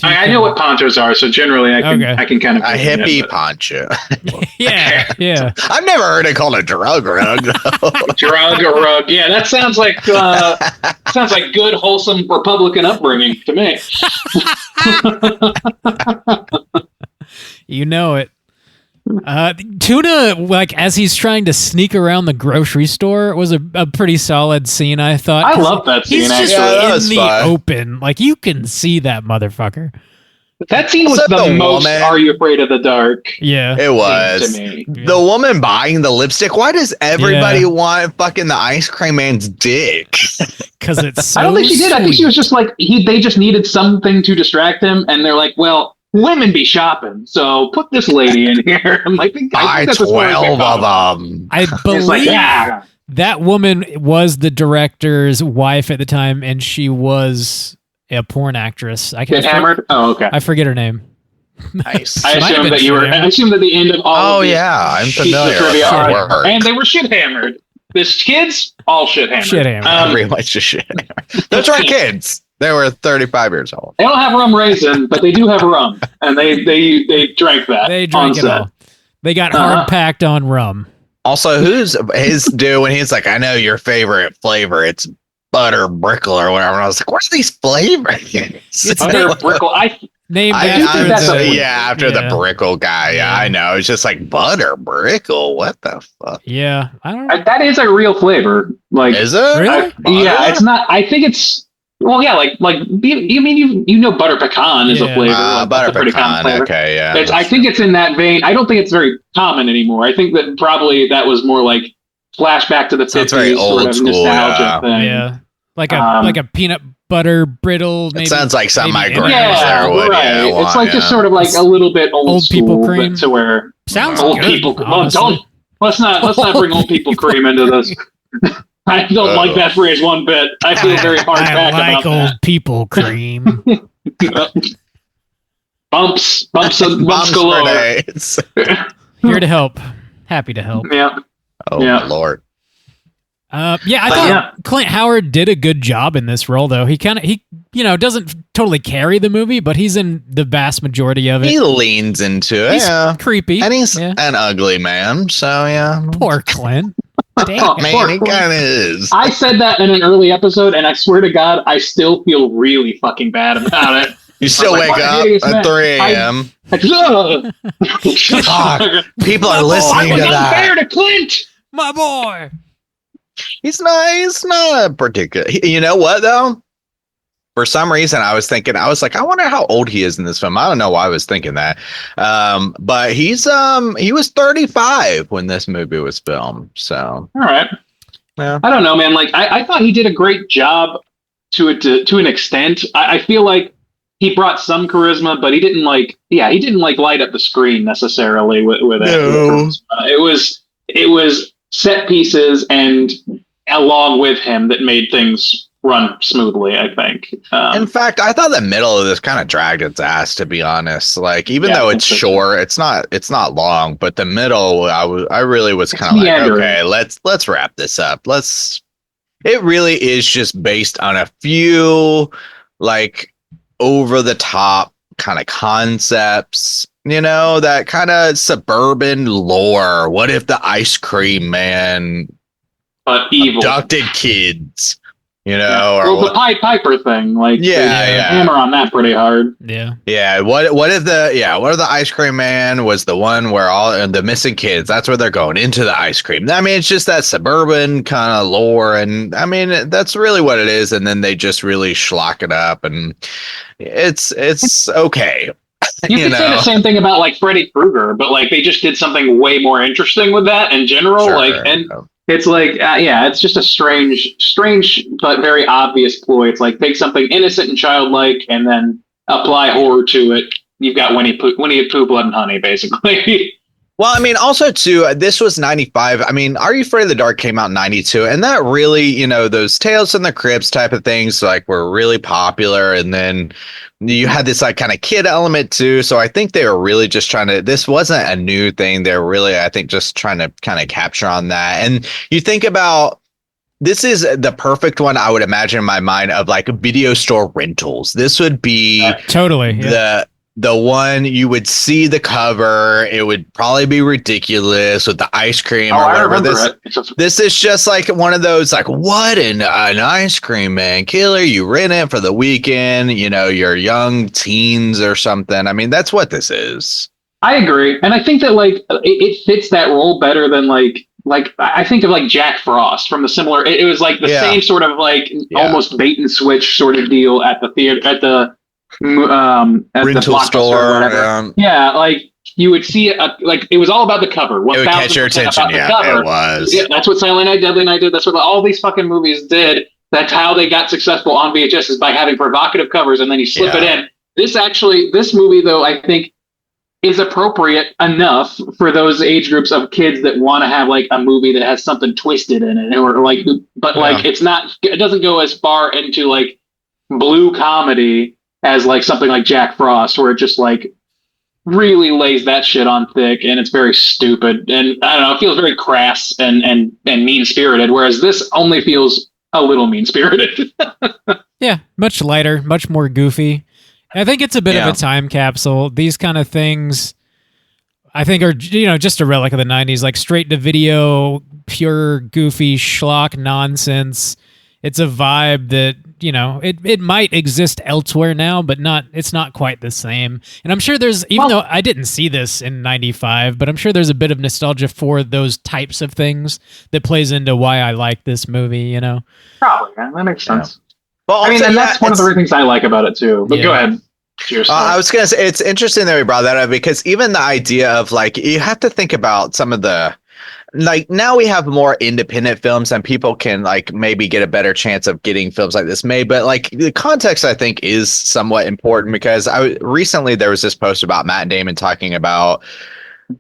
I know what ponchos are, so generally I can kind of... A hippie poncho. Yeah. I've never heard it called a drug rug, though. Drug rug. Yeah, that sounds like good, wholesome Republican upbringing to me. You know it. Tuna, like as he's trying to sneak around the grocery store, was a pretty solid scene, I thought. I love that scene. He's just in the open, like you can see that motherfucker. That scene was the most Are You Afraid of the Dark? Yeah, it was. The woman buying the lipstick. Why does everybody want fucking the ice cream man's dick? Because it's so I don't think she did. sweet. I think she was just like they just needed something to distract him, and they're like, well, women be shopping, so put this lady in here. I'm like, I think 12 of them. I believe that woman was the director's wife at the time, and she was a porn actress. Get hammered? Oh, okay. I forget her name. Nice. I assume that I assumed at the end of all. Oh yeah, I'm familiar. And they were shit hammered. This kids all shit hammered. Shit hammered. Pretty much just shit hammered. Those aren't kids. They were 35 years old. They don't have rum raisin, but they do have rum, and they drank that. They drank it all. They got hard packed on rum. Also, who's his dude when he's like, I know your favorite flavor. It's butter brickle or whatever. And I was like, what's these flavors? It's butter brickle. named after after the Brickle guy. Yeah, I know. It's just like butter Brickle. What the fuck? Yeah, I don't know. That is a real flavor. Like, is it? Really? Yeah, it's not. I think it's. Well, yeah, you know butter pecan is a flavor. Like, butter a pretty pecan. common flavor. Okay, yeah. I think it's in that vein. I don't think it's very common anymore. I think that probably that was more like flashback to the 50s, it's very old sort of school, nostalgia thing. Yeah, like a peanut butter brittle. Maybe, it sounds like something my maybe grandmother would. Right. Yeah, it's like just sort of like a little bit old people school, cream to where sounds old good, people. honestly. Let's not bring old people cream into this. I don't like that phrase one bit. I feel very hard back like about old that. people cream. Bumps galore. Here to help. Happy to help. Yeah. Oh Lord. I thought Clint Howard did a good job in this role, though. He doesn't totally carry the movie, but he's in the vast majority of it. He leans into it. He's creepy, and he's an ugly man. So yeah, poor Clint. Damn, man, he kind of is. I said that in an early episode, and I swear to God, I still feel really fucking bad about it. You still wake up at 3 a.m. People are listening to that. Unfair to Clint, my boy. He's not a particular. You know what though? For some reason, I was like, I wonder how old he is in this film. I don't know why I was thinking that. But he was 35 when this movie was filmed. So, all right. Yeah. I don't know, man. Like, I thought he did a great job to an extent. I feel like he brought some charisma, but he didn't light up the screen necessarily with it. No. It was set pieces and along with him that made things run smoothly, I think. In fact, I thought the middle of this kind of dragged its ass, to be honest. Like, even though it's short, it's not long, but the middle, I really was kind of like, okay, let's wrap this up. It really is just based on a few like over the top kind of concepts, that kind of suburban lore. What if the ice cream man abducted kids? Or the Pied Piper thing, like hammer on that pretty hard. Yeah. What if the ice cream man was the one where all the missing kids? That's where they're going, into the ice cream. I mean, it's just that suburban kind of lore, and I mean that's really what it is. And then they just really schlock it up, and it's okay. You could say the same thing about like Freddy Krueger, but like they just did something way more interesting with that in general. Sure. It's like, it's just a strange but very obvious ploy. It's like take something innocent and childlike and then apply horror to it. You've got Winnie Pooh, Blood and Honey, basically. Well, I mean, also too, this was 95. I mean, Are You Afraid of the Dark came out in 92, and that really, those Tales from the Crypts type of things like were really popular, and then you had this like kind of kid element too. So I think they were really just this wasn't a new thing. They're really, I think, just trying to kind of capture on that. And you think about, this is the perfect one, I would imagine in my mind, of like video store rentals. This would be totally the one you would see the cover. It would probably be ridiculous with the ice cream or whatever. This is just like one of those, like, what an ice cream man killer. You rent it for the weekend, you're young teens or something. I mean, that's what this is. I agree. And I think that like it fits that role better than like I think of like Jack Frost from the similar, it was like the same sort of like almost bait and switch sort of deal at the theater, at the rental store, or like you would see it, like it was all about the cover. It would catch your attention. It was. Yeah, that's what Silent Night, Deadly Night did. That's what all these fucking movies did. That's how they got successful on VHS, is by having provocative covers, and then you slip it in. This movie though, I think is appropriate enough for those age groups of kids that want to have like a movie that has something twisted in it, or like, but like it doesn't go as far into like blue comedy as like something like Jack Frost, where it just like really lays that shit on thick, and it's very stupid, and I don't know, it feels very crass and mean spirited, whereas this only feels a little mean spirited. Yeah, much lighter, much more goofy. I think it's a bit of a time capsule. These kind of things, I think, are just a relic of the 90s, like straight to video, pure goofy schlock nonsense. it's a vibe that, it might exist elsewhere now, but it's not quite the same. And I'm sure even though I didn't see this in 95, but I'm sure there's a bit of nostalgia for those types of things that plays into why I like this movie, Probably, yeah, that makes sense. Well, and that's one of the things I like about it too. But go ahead. I was going to say, it's interesting that we brought that up because even the idea of you have to think about some of the, now we have more independent films and people can maybe get a better chance of getting films like this made. But the context, I think, is somewhat important because recently there was this post about Matt Damon talking about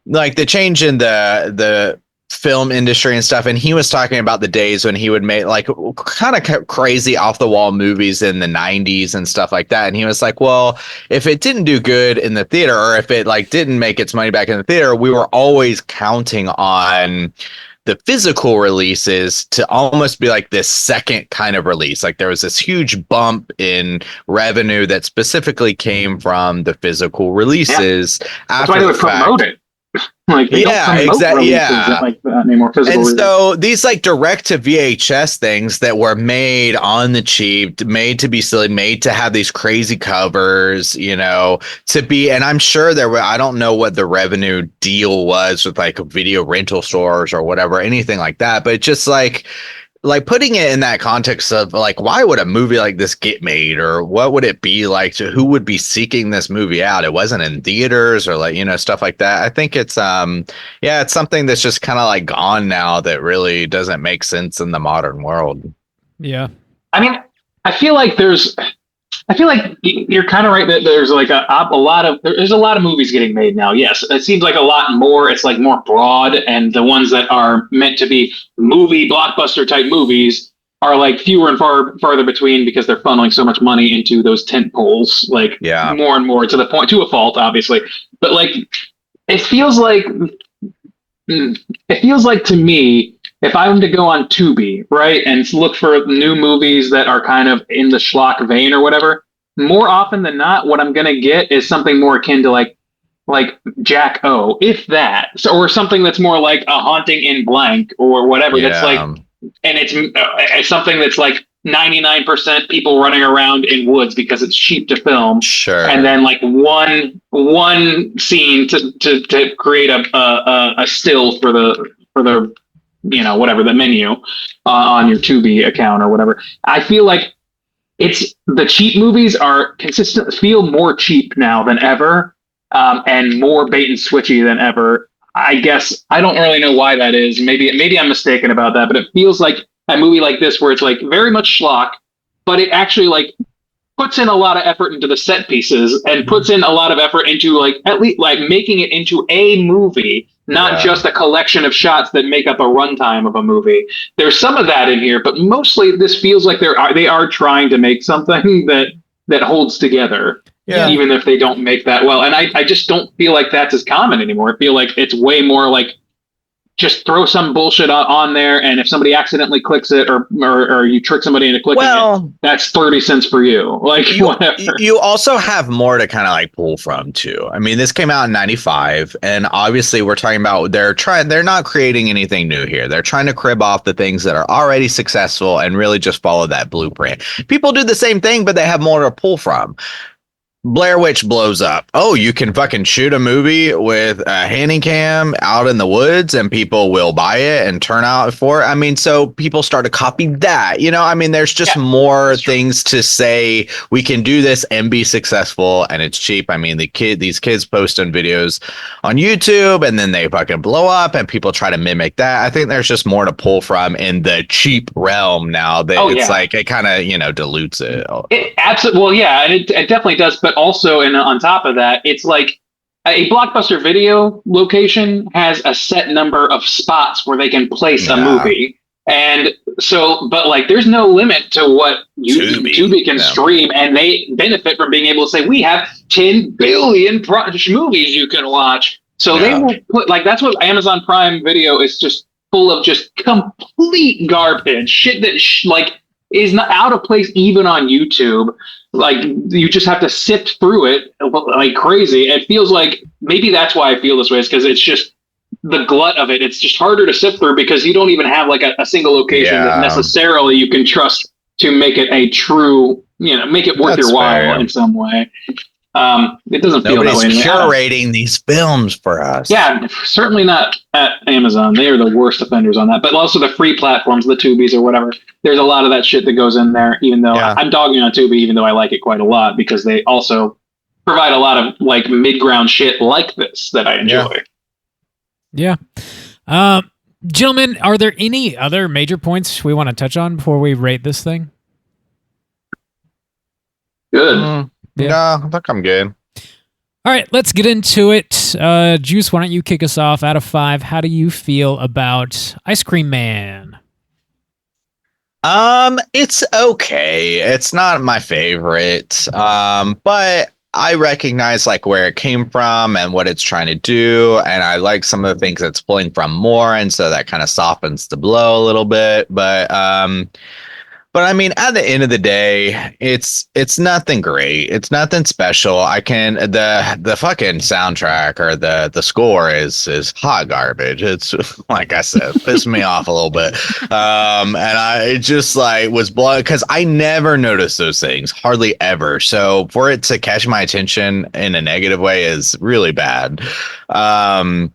the change in the film industry and stuff, and he was talking about the days when he would make kind of crazy off the wall movies in the 90s and stuff like that, and he was like, well, if it didn't do good in the theater, or if it didn't make its money back in the theater, we were always counting on the physical releases to almost be this second kind of release. There was this huge bump in revenue that specifically came from the physical releases. That's why they would promote it. Exactly. Anymore, and so these direct to VHS things that were made on the cheap, made to be silly, made to have these crazy covers, to be, and I'm sure I don't know what the revenue deal was with video rental stores or whatever, anything like that, but just putting it in that context of why would a movie like this get made, or what would it be like to who would be seeking this movie out? It wasn't in theaters or stuff like that. I think it's it's something that's just kind of gone now that really doesn't make sense in the modern world. Yeah. I mean, I feel like you're kind of right that there's there's a lot of movies getting made now. Yes, it seems like a lot more. It's more broad, and the ones that are meant to be movie blockbuster type movies are fewer and farther between because they're funneling so much money into those tent poles. More and more to the point, to a fault, obviously. But it feels like to me, if I'm to go on Tubi, right, and look for new movies that are kind of in the schlock vein or whatever, more often than not, what I'm going to get is something more akin to Jack O, if that, or something that's more like A Haunting in Blank or whatever. Yeah. That's and it's something that's 99% people running around in woods because it's cheap to film. Sure. And then one scene to create a still for the whatever the menu on your Tubi account or whatever. I feel like it's the cheap movies are feel more cheap now than ever, and more bait and switchy than ever. I guess I don't really know why that is. Maybe I'm mistaken about that, but it feels like a movie like this where it's very much schlock, but it actually puts in a lot of effort into the set pieces and puts in a lot of effort into at least making it into a movie, not just a collection of shots that make up a runtime of a movie. There's some of that in here, but mostly this feels like they are trying to make something that holds together. Yeah. Even if they don't make that well. And I just don't feel like that's as common anymore. I feel like it's way more just throw some bullshit on there, and if somebody accidentally clicks it or you trick somebody into clicking it, that's 30 cents for you. Whatever. You also have more to kind of pull from too. I mean, this came out in 95, and obviously we're talking about they're not creating anything new here. They're trying to crib off the things that are already successful and really just follow that blueprint. People do the same thing, but they have more to pull from. Blair Witch blows up. Oh, you can fucking shoot a movie with a handy cam out in the woods and people will buy it and turn out for it. I mean, so people start to copy that, I mean, there's just more things to say we can do this and be successful, and it's cheap. I mean, these kids posting videos on YouTube and then they fucking blow up and people try to mimic that. I think there's just more to pull from in the cheap realm now that it kind of, dilutes it. It absolutely. Well, yeah, and it definitely does. But also, and on top of that, it's a Blockbuster Video location has a set number of spots where they can place a movie. And so, but there's no limit to what Tubi can stream, and they benefit from being able to say, we have 10 billion movies you can watch. So they will put, that's what Amazon Prime Video is, just full of just complete garbage, shit that is not out of place even on YouTube. You just have to sift through it like crazy. It feels like maybe that's why I feel this way, is because it's just the glut of it. It's just harder to sift through because you don't even have a single location that necessarily you can trust to make it a true, make it worth That's your while fair. in some way. It doesn't feel Nobody's that way. curating these films for us. Yeah, certainly not at Amazon. They are the worst offenders on that. But also the free platforms, the Tubies or whatever. There's a lot of that shit that goes in there. Even though I'm dogging on Tubi, even though I like it quite a lot because they also provide a lot of like mid-ground shit like this that I enjoy. Yeah. Gentlemen, are there any other major points we want to touch on before we rate this thing? Good. No, I think I'm good. All right, let's get into it. Juice, why don't you kick us off? Out of 5, how do you feel about Ice Cream Man? It's okay. It's not my favorite. But I recognize like where it came from and what it's trying to do, and I like some of the things it's pulling from more, and so that kind of softens the blow a little bit. But I mean, at the end of the day, it's nothing great. It's nothing special. The fucking soundtrack or the score is hot garbage. It's like I said, pissed me off a little bit. And I just like was blown because I never noticed those things, hardly ever. So for it to catch my attention in a negative way is really bad. I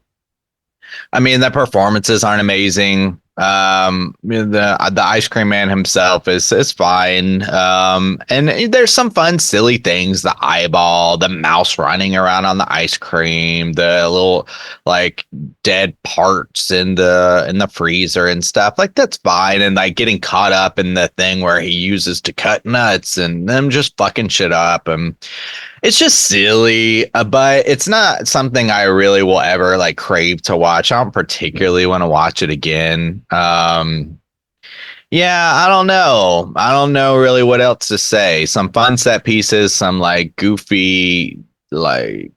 mean, the performances aren't amazing. The Ice Cream Man himself is fine. And there's some fun, silly things. The eyeball, the mouse running around on the ice cream, the little like dead parts in the freezer and stuff. Like that's fine. And like getting caught up in the thing where he uses to cut nuts and them just fucking shit up. And it's just silly, but it's not something I really will ever like crave to watch. I don't particularly want to watch it again. Yeah, I don't know. I don't know really what else to say. Some fun set pieces, some like goofy like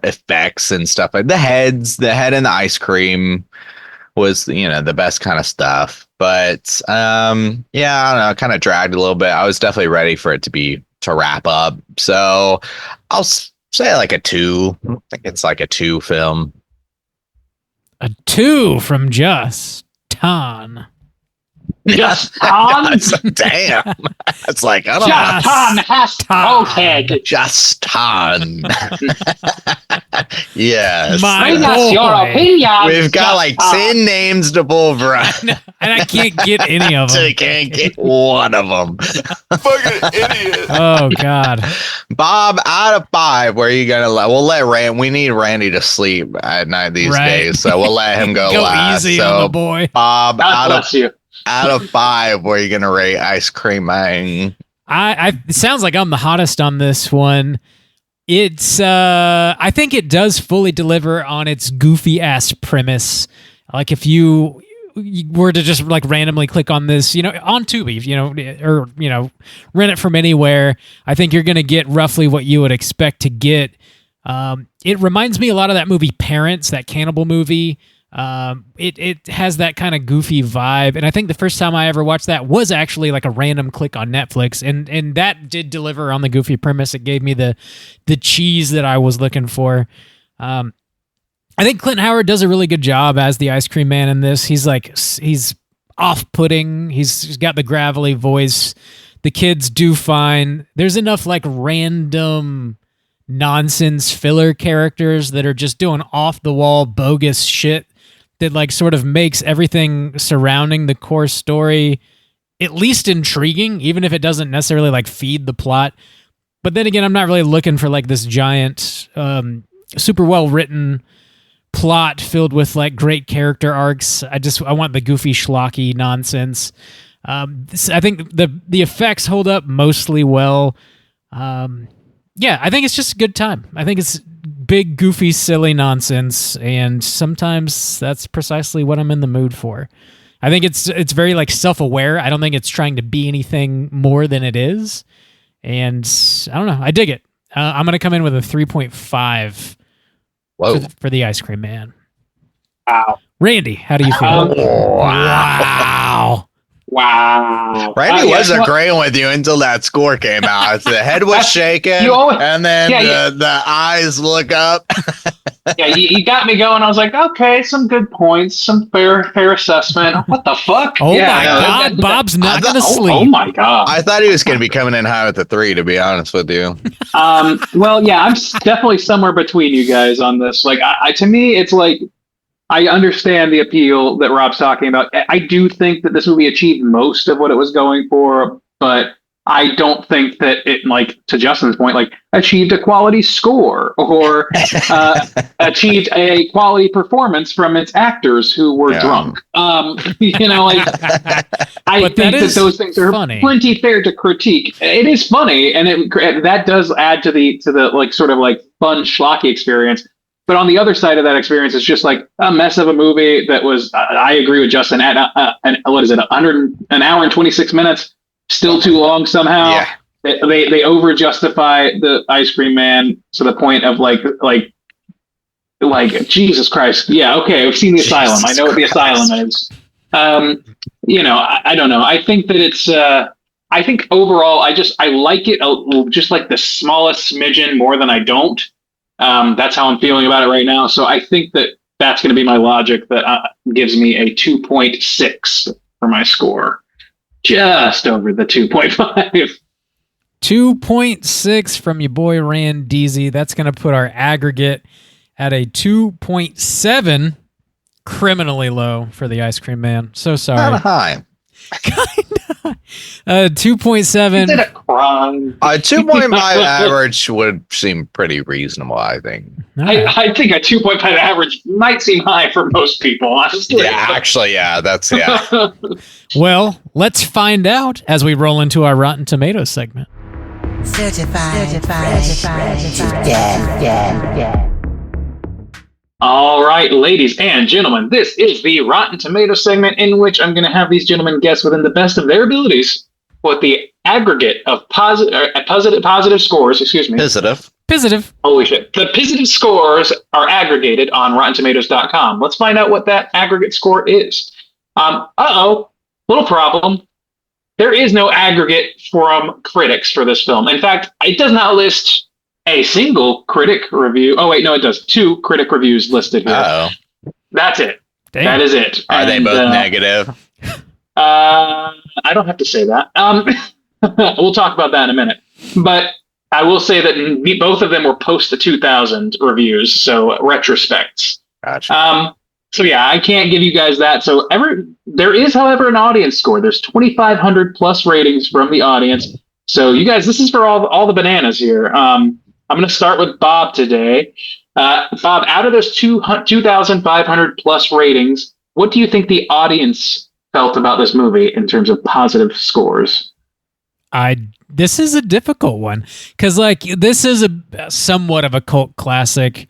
effects and stuff like the head and the ice cream was, the best kind of stuff. But yeah, I don't know, it kind of dragged a little bit. I was definitely ready for it to wrap up. So I'll say like a 2. I think it's like a 2 film. A 2 from Just Ton. Just Ton? Damn. It's like, I don't Just Ton has voted. Just Ton. Yes. Bring us your opinion. We've got like 10 names to pull from. And I can't get any of them. I can't get one of them. Fucking idiot. Oh, God. Bob, out of 5, where are you going to we'll let we need Randy to sleep at night these days, so we'll let him go last. Easy so, on the boy. Bob, God out of 5, where are you going to rate Ice Cream Man? It sounds like I'm the hottest on this one. It's I think it does fully deliver on its goofy ass premise. Like if you were to just like randomly click on this, on Tubi, or rent it from anywhere, I think you're going to get roughly what you would expect to get. It reminds me a lot of that movie Parents, that cannibal movie. It has that kind of goofy vibe, and I think the first time I ever watched that was actually like a random click on Netflix, and that did deliver on the goofy premise. It gave me the cheese that I was looking for. I think Clint Howard does a really good job as the Ice Cream Man in this. He's off-putting. He's got the gravelly voice. The kids do fine. There's enough like random nonsense filler characters that are just doing off-the-wall bogus shit that like sort of makes everything surrounding the core story at least intriguing, even if it doesn't necessarily like feed the plot. But then again, I'm not really looking for like this giant, super well-written plot filled with like great character arcs. I want the goofy schlocky nonsense. I think the effects hold up mostly well. Yeah, I think it's just a good time. I think it's big, goofy, silly nonsense, and sometimes that's precisely what I'm in the mood for. I think it's very like self-aware. I don't think it's trying to be anything more than it is, and I don't know. I dig it. I'm going to come in with a 3.5 for the Ice Cream Man. Wow. Randy, how do you feel? Wow. Wow. Randy was agreeing with you until that score came out. The head was shaking, and then the eyes look up. Yeah, you got me going. I was like, okay, some good points, some fair assessment. What the fuck? Oh my God, Bob's not going to sleep. Oh my God. I thought he was going to be coming in high with the 3, to be honest with you. Well, yeah, I'm definitely somewhere between you guys on this. Like, to me, it's like, I understand the appeal that Rob's talking about. I do think that this movie achieved most of what it was going for, but I don't think that it, like, to Justin's point, like, achieved a quality score or achieved a quality performance from its actors who were drunk. You know, like, I think that those things are plenty fair to critique. It is funny, and that does add to the like sort of like fun schlocky experience. But on the other side of that experience, it's just like a mess of a movie that was, I agree with Justin, at what is it, an hour and 26 minutes, still too long somehow. Yeah. They over justify the Ice Cream Man to the point of like Jesus Christ. Yeah, okay, I've seen The Asylum. I know what The Asylum is. You know, I don't know. I think that it's. I think overall, I like it just like the smallest smidgen more than I don't. That's how I'm feeling about it right now. So I think that that's going to be my logic that gives me a 2.6 for my score. Just over the 2.5. 2.6 from your boy Randeezy. That's going to put our aggregate at a 2.7. Criminally low for the Ice Cream Man. So sorry. Kind of high. Kinda. 2.7. Is it a crime? 2.5 average would seem pretty reasonable, I think. I think a 2.5 average might seem high for most people, honestly. Yeah, actually, yeah, that's, yeah. Well, let's find out as we roll into our Rotten Tomatoes segment. Certified fresh to death. All right, ladies and gentlemen, this is the Rotten Tomatoes segment in which I'm going to have these gentlemen guess within the best of their abilities what the aggregate of positive scores, excuse me. Positive. Holy shit. The positive scores are aggregated on RottenTomatoes.com. Let's find out what that aggregate score is. Little problem. There is no aggregate from critics for this film. In fact, it does not list a single critic review. Oh, wait, no, it does. 2 critic reviews listed here. Uh-oh. That's it. Damn. That is it. Are they both negative? I don't have to say that. We'll talk about that in a minute. But I will say that both of them were post-2000 reviews, so retrospects. Gotcha. So yeah, I can't give you guys that. So there is, however, an audience score. There's 2,500 plus ratings from the audience. So you guys, this is for all the bananas here. I'm going to start with Bob today. Bob, out of those 2,500 plus ratings, what do you think the audience felt about this movie in terms of positive scores? This is a difficult one because, like, this is a somewhat of a cult classic,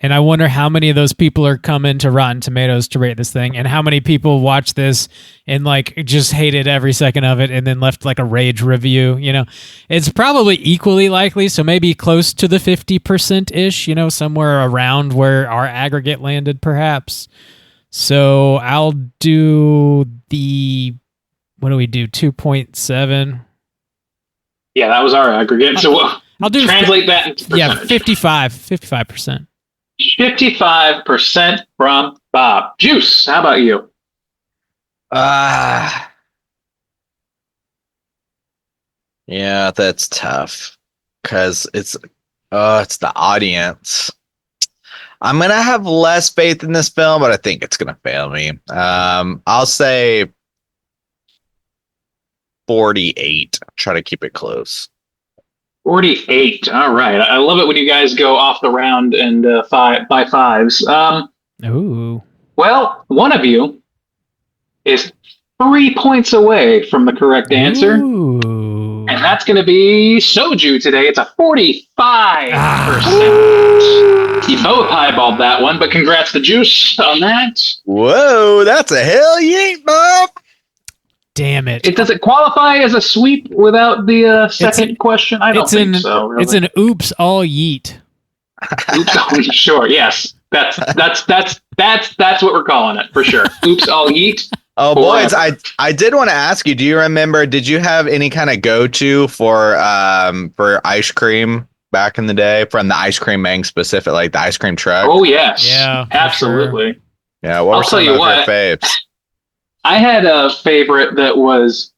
and I wonder how many of those people are coming to Rotten Tomatoes to rate this thing, and how many people watch this and like just hated every second of it, and then left like a rage review. You know, it's probably equally likely, so maybe close to the 50% ish. You know, somewhere around where our aggregate landed, perhaps. So I'll do what do we do? 2.7. Yeah, that was our aggregate. So I'll do translate that into percentage. Yeah, 55%. 55% from Bob. Juice, how about you? Yeah, that's tough because it's the audience. I'm gonna have less faith in this film, but I think it's gonna fail me. I'll say 48. Try to keep it close. 48. All right. I love it when you guys go off the round and by fives. Ooh. Well, one of you is 3 points away from the correct answer. Ooh. And that's going to be Soju today. It's a 45%. You both highballed that one, but congrats to Juice on that. Whoa, that's a hell yeet, Bob. Damn it. Does it qualify as a sweep without the second question? I don't think so. Really. It's an oops all yeet. Oops all yeet. Sure, yes. That's what we're calling it for sure. Oops all yeet. Oh, boys, forever. I did want to ask you, do you remember, did you have any kind of go-to for ice cream back in the day from the ice cream man specific, like the ice cream truck? Oh yes, Yeah, for absolutely. sure. Yeah, what I'll were tell some you of your what. faves? I had a favorite that was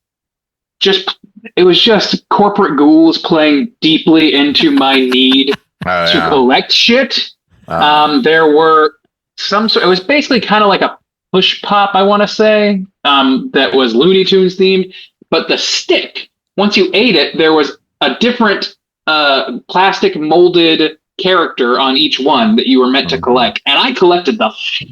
just it was just corporate ghouls playing deeply into my need Oh, to yeah. collect shit. Oh. There were some sort. It was basically kind of like a push pop, I want to say, that was Looney Tunes themed. But the stick, once you ate it, there was a different plastic molded character on each one that you were meant to collect. And I collected the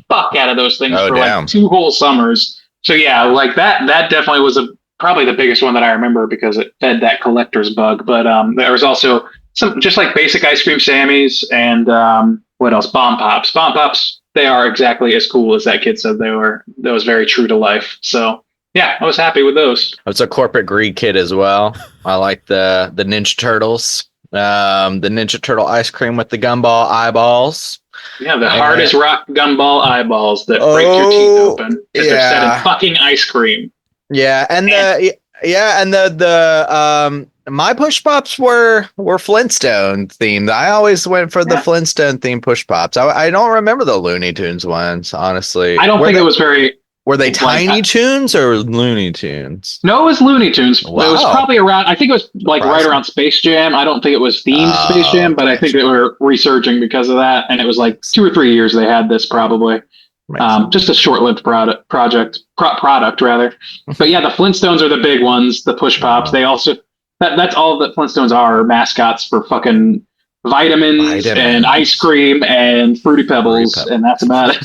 fuck out of those things Oh, for damn. like 2 whole summers. So yeah, like that definitely was probably the biggest one that I remember because it fed that collector's bug. But there was also some just like basic ice cream Sammys and what else? Bomb Pops. Bomb Pops, they are exactly as cool as that kid said they were. That was very true to life. So yeah, I was happy with those. I was a corporate greed kid as well. I like the Ninja Turtles. The Ninja Turtle ice cream with the gumball eyeballs. Yeah, the hardest rock gumball eyeballs that break your teeth open because they're set in fucking ice cream. Yeah, and my push pops were Flintstone themed. I always went for the Flintstone themed push pops. I don't remember the Looney Tunes ones, honestly. I don't think it was very. Were they Tiny Tunes or Looney Tunes? No, it was Looney Tunes. Wow. It was probably around. I think it was like right around Space Jam. I don't think it was themed Space Jam, but I think they were resurging because of that. And it was like 2 or 3 years they had this probably. Just a short-lived product rather. But yeah, the Flintstones are the big ones. The push pops. They also that's all that Flintstones are mascots for fucking vitamins and ice cream and Fruity Pebbles, and that's about it.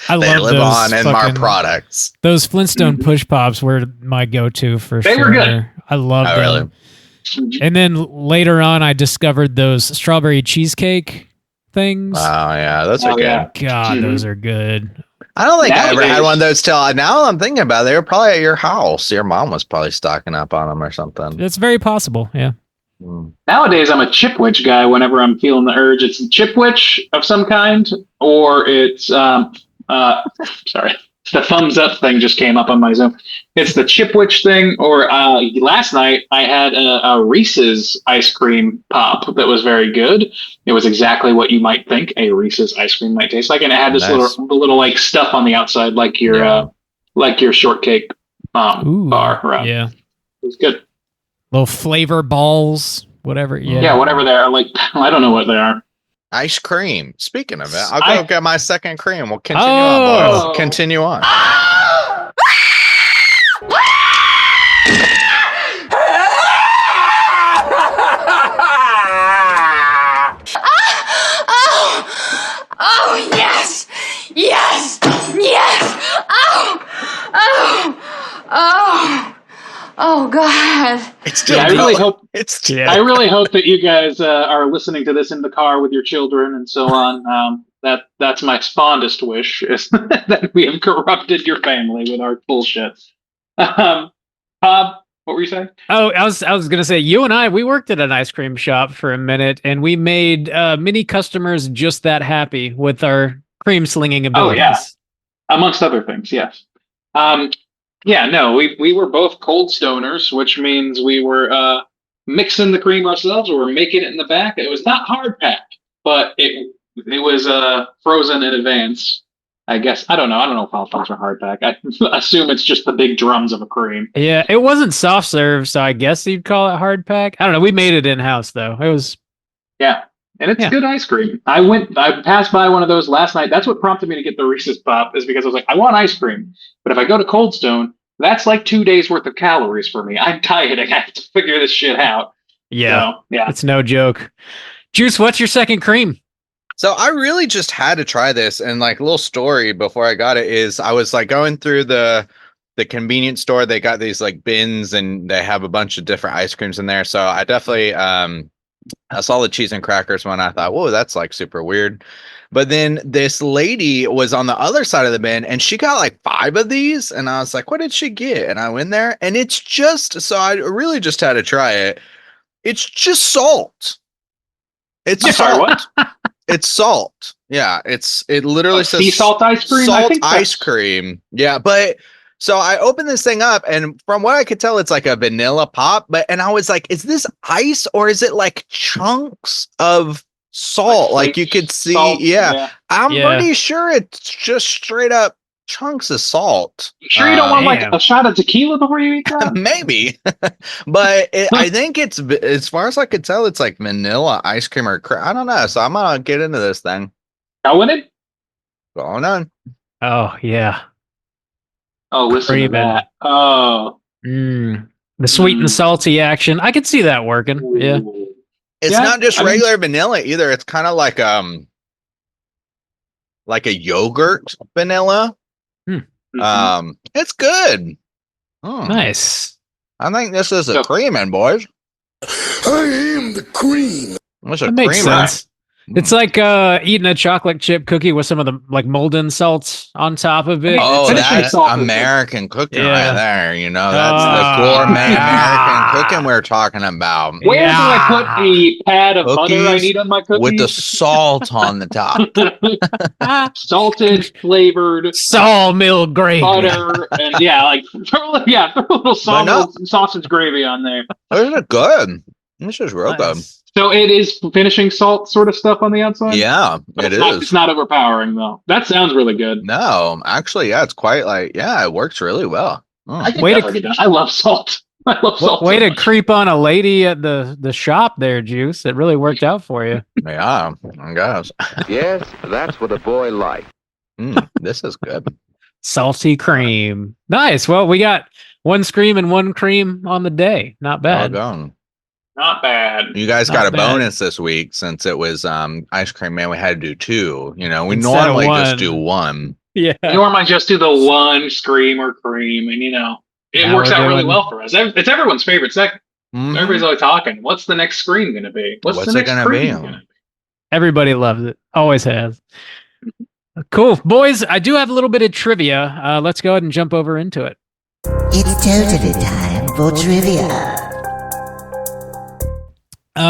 I they love live those on in our products. Those Flintstone push pops were my go-to for sure. They were good. I loved them. Really? And then later on, I discovered those strawberry cheesecake things. Oh yeah, those are good. Yeah. God, those are good. I don't think I ever Nowadays- had one of those till now. I'm thinking about it. They were probably at your house. Your mom was probably stocking up on them or something. It's very possible. Yeah. Nowadays, I'm a Chipwich guy. Whenever I'm feeling the urge, it's a Chipwich of some kind, or it's sorry, the thumbs up thing just came up on my Zoom. It's the Chipwich thing, or last night I had a Reese's ice cream pop that was very good. It was exactly what you might think a Reese's ice cream might taste like, and it had this little like stuff on the outside, like your shortcake bar. Right? Yeah. It was good. Little flavor balls, whatever. Yeah. Yeah, whatever they are. Like, I don't know what they are. Ice cream. Speaking of it, I'll go get my second cream. We'll continue on, boys. Continue on. Oh, yes! Yes! Yes! Oh, God. It's still I really hope I really hope that you guys are listening to this in the car with your children and so on. That's my fondest wish is that we have corrupted your family with our bullshit. Bob, what were you saying? Oh, I was gonna say you and we worked at an ice cream shop for a minute, and we made many customers just that happy with our cream slinging abilities. Oh yeah, amongst other things, yes. Yeah, no, we were both cold stoners, which means we were mixing the cream ourselves, or we're making it in the back. It was not hard packed, but it was frozen in advance. I guess I don't know if all things are hard pack. I assume it's just the big drums of a cream. Yeah, it wasn't soft serve, so I guess you'd call it hard pack. I don't know. We made it in house though. It was and it's good ice cream. I passed by one of those last night. That's what prompted me to get the Reese's Pop, is because I was like, I want ice cream, but if I go to Cold Stone, that's like 2 days worth of calories for me. I'm dieting. I have to figure this shit out. Yeah, so, yeah, it's no joke. Juice, what's your second cream? So I really just had to try this, and like a little story before I got it is I was like going through the convenience store. They got these like bins, and they have a bunch of different ice creams in there. So I definitely I saw the cheese and crackers one. I thought, whoa, that's like super weird. But then this lady was on the other side of the bin, and she got like 5 of these, and I was like, what did she get? And I went there, and it's just I really just had to try it. It's just salt. It's sorry, what? It's salt. Yeah, it literally says sea salt ice cream. I Salt think ice cream. Yeah, but so I opened this thing up, and from what I could tell, it's like a vanilla pop. And I was like, is this ice or is it like chunks of salt? Like you could see. Salt, yeah. I'm Yeah. pretty sure it's just straight up chunks of salt. You sure you don't want like Damn. a shot of tequila before you eat that? Maybe, but I think it's, as far as I could tell, it's like vanilla ice cream or I don't know. So I'm gonna get into this thing. Going in? Going on. Oh yeah. Oh, listen to Creaming. that. Oh. The sweet and salty action. I could see that working. Yeah. Ooh. It's Yeah, not just I mean- regular vanilla either. It's kind of like a yogurt vanilla. It's good. Nice. I think this is a So- creaming, boys. I am the cream. What's a That makes creamer? sense. It's like eating a chocolate chip cookie with some of the like molten salts on top of it. Oh, Finishing that's salt is American cooking Yeah. right there. You know, that's the gourmet American cooking we're talking about. Where do I put the pad of butter I Cookies need on my cookies? with the salt on the top. Salted, flavored Sawmill gravy. butter, and throw a little sausage gravy on there. This is good. This is real good. Nice. So it is finishing salt sort of stuff on the outside? Yeah, it is. It's not overpowering, though. That sounds really good. No, actually, yeah, it's quite like, yeah, it works really well. I can Way to- definitely get that. I love salt. I love salt. Way so to much. creep on a lady at the shop there, Juice. It really worked out for you. Yeah, I guess. Yes, that's what a boy likes. This is good. Salty cream. Nice. Well, we got one scream and one cream on the day. Not bad. Doggone. Not bad. You guys Not got a bad. bonus this week since it was ice cream man. We had to do two. You know, we Instead of normally just one. do one. Yeah. Normally I just do the one scream or cream, and it Now works we're out really doing- well for us. It's everyone's favorite segment. Mhm. Everybody's always talking. What's the next scream going to be? What's What's the it next gonna scream be? gonna be? Everybody loves it. Always has. Cool. Boys, I do have a little bit of trivia. Let's go ahead and jump over into it. It's totally time for trivia.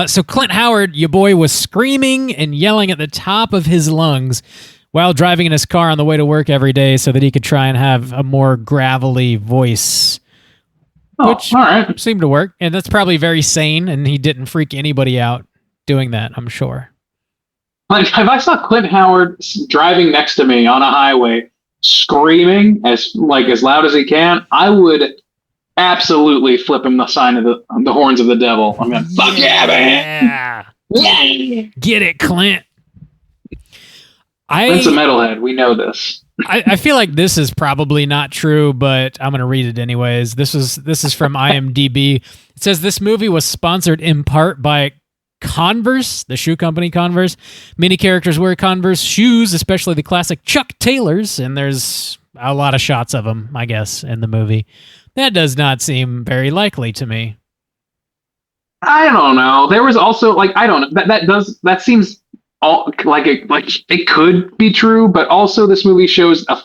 So Clint Howard, your boy, was screaming and yelling at the top of his lungs while driving in his car on the way to work every day so that he could try and have a more gravelly voice, which all right. seemed to work. And that's probably very sane, and he didn't freak anybody out doing that, I'm sure. Like, if I saw Clint Howard driving next to me on a highway, screaming as loud as he can, I would absolutely flip him the sign of the horns of the devil. I'm going, fuck yeah, man! Yeah. Get it, Clint. Clint's a metalhead. We know this. I feel like this is probably not true, but I'm going to read it anyways. This is from IMDb. It says this movie was sponsored in part by Converse, the shoe company Converse. Many characters wear Converse shoes, especially the classic Chuck Taylors, and there's a lot of shots of them, I guess, in the movie. That does not seem very likely to me. I don't know. There was also I don't know. That seems all it could be true, but also this movie shows a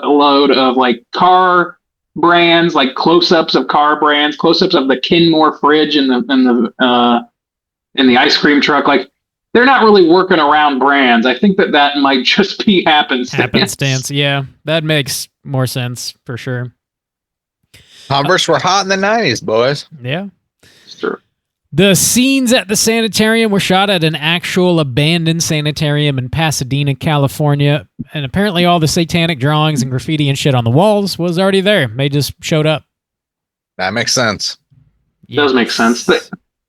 load of car brands, close-ups of car brands, close-ups of the Kenmore fridge in the ice cream truck. They're not really working around brands. I think that might just be happenstance. Happenstance, yeah. That makes more sense for sure. Converse were hot in the 90s, boys. Yeah. It's true. The scenes at the sanitarium were shot at an actual abandoned sanitarium in Pasadena, California. And apparently all the satanic drawings and graffiti and shit on the walls was already there. They just showed up. That makes sense. It does make sense.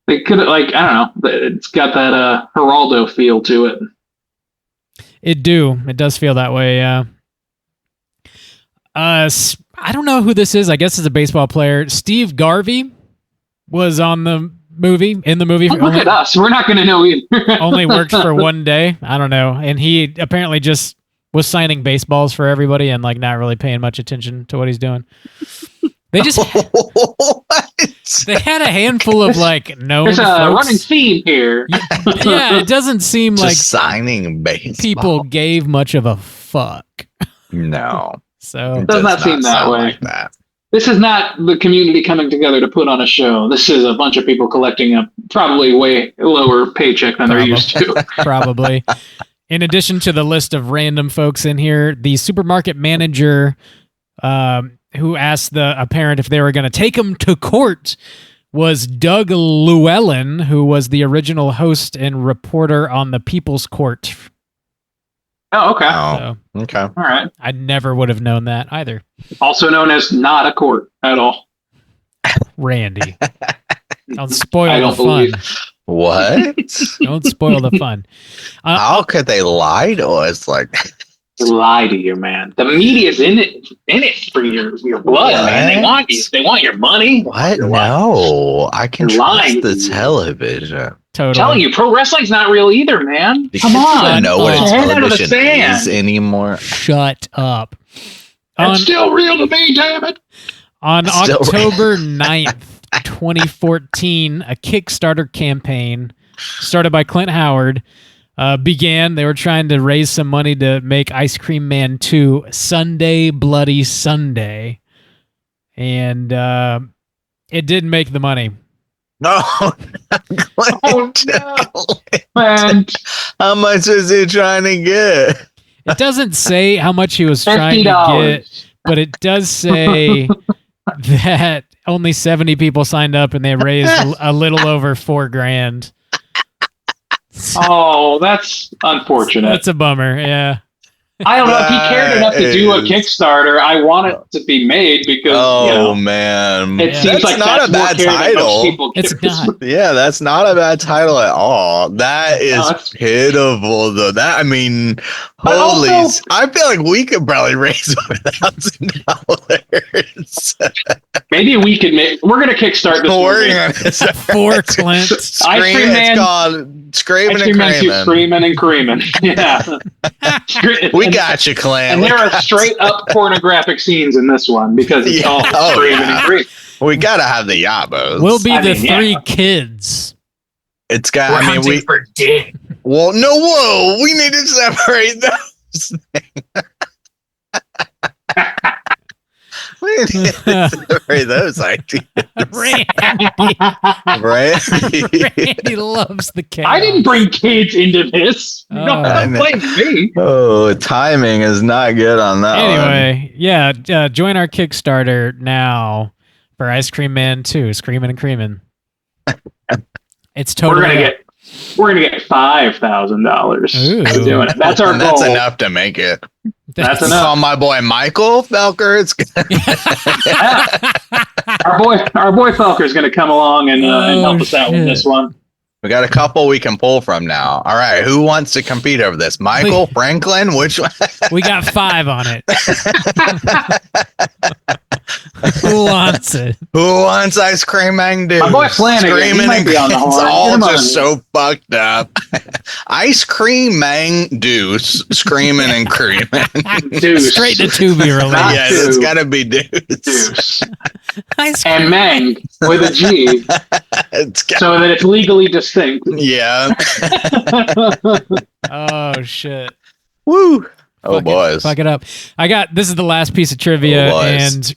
They could I don't know. It's got that Geraldo feel to it. It does feel that way, yeah. I don't know who this is. I guess it's a baseball player. Steve Garvey was in the movie. Look at us. We're not going to know either. Only worked for one day. I don't know. And he apparently just was signing baseballs for everybody and not really paying much attention to what he's doing. They just they had a handful of known There's a folks. running theme here. Yeah, it doesn't seem Just like signing baseball. people gave much of a fuck. No. So It does not seem that sound way. like that. This is not the community coming together to put on a show. This is a bunch of people collecting a probably way lower paycheck than they're used to. Probably. In addition to the list of random folks in here, the supermarket manager who asked a parent if they were going to take him to court was Doug Llewellyn, who was the original host and reporter on the People's Court. Oh, okay. So, Okay. All right. I never would have known that either. Also known as not a court at all. Randy. Don't spoil I the don't fun. believe- What? Don't spoil the fun. How could they lie to us like that? Lie to you, man. The media's in it for your blood, man. They want you. They want your money. What? No, I can They're lying trust to the you. television. Totally. I'm telling you, pro wrestling's not real either, man. Come I on. don't know what Shut a up. Head out of the television sand. is anymore. Shut up. It's still real to me, damn it. On Still October 9th, 2014, a Kickstarter campaign started by Clint Howard began. They were trying to raise some money to make Ice Cream Man 2 Sunday Bloody Sunday. And it didn't make the money. No. Oh, no. Man. How much is he trying to get? It doesn't say how much he was trying to $50. get, but it does say that only 70 people signed up and they raised a little over $4,000. Oh, that's unfortunate. That's a bummer. Yeah. I don't know if he cared enough to do a That is- Kickstarter. I want it to be made because Man. it seems That's like not that's a more bad care than most title. people It's give. not. Yeah, that's not a bad title at all. That is that's- pitiful, though. That, I mean, But holy! also- I feel like we could probably raise over $1,000. Maybe we could make. We're gonna kickstart this. Working movie. on this. For Clint. Ice Cream Man- It's called Screaming Ice and Cream Man keeps Creaming. screaming and creaming. Yeah, We got you, Clint. And there are straight up pornographic scenes in this one because it's Yeah. all Oh, screaming yeah. and screaming. We gotta have the yabos. We'll be I the mean, yeah. three kids. It's got. I mean, we. for dick. Well, no, whoa. We need to separate those things. We need to separate those ideas, Randy, right? Randy loves the chaos. I didn't bring kids into this. You don't Oh. have to blame me. Oh, timing is not good on that one. Anyway, yeah, join our Kickstarter now for Ice Cream Man 2, Screaming and Creaming. It's totally We're gonna get $5,000 Ooh. for doing it. That's our And goal. that's enough to make it. That's enough. Call my boy Michael Felker. It's Our boy Felker's gonna come along and help us out with shit. this one. We got a couple we can pull from now. All right, who wants to compete over this? Michael, Franklin, which one? We got 5 on it. Who wants it? Who wants Ice Cream Man Deuce? My boy Flanagan, he Screaming might and be on the it's horn. Get all him on just so fucked up. Ice Cream Man Deuce, Screaming and Creaming. Deuce. Straight to Tubi release. Not Yes, two. it's got to be Deuce. Deuce. Ice Cream. And Mang with a G It's got, so that it's legally distinct. yeah. Oh, shit. Woo. Oh, Fuck it. boys. Fuck it up. This is the last piece of trivia, Oh, boys. and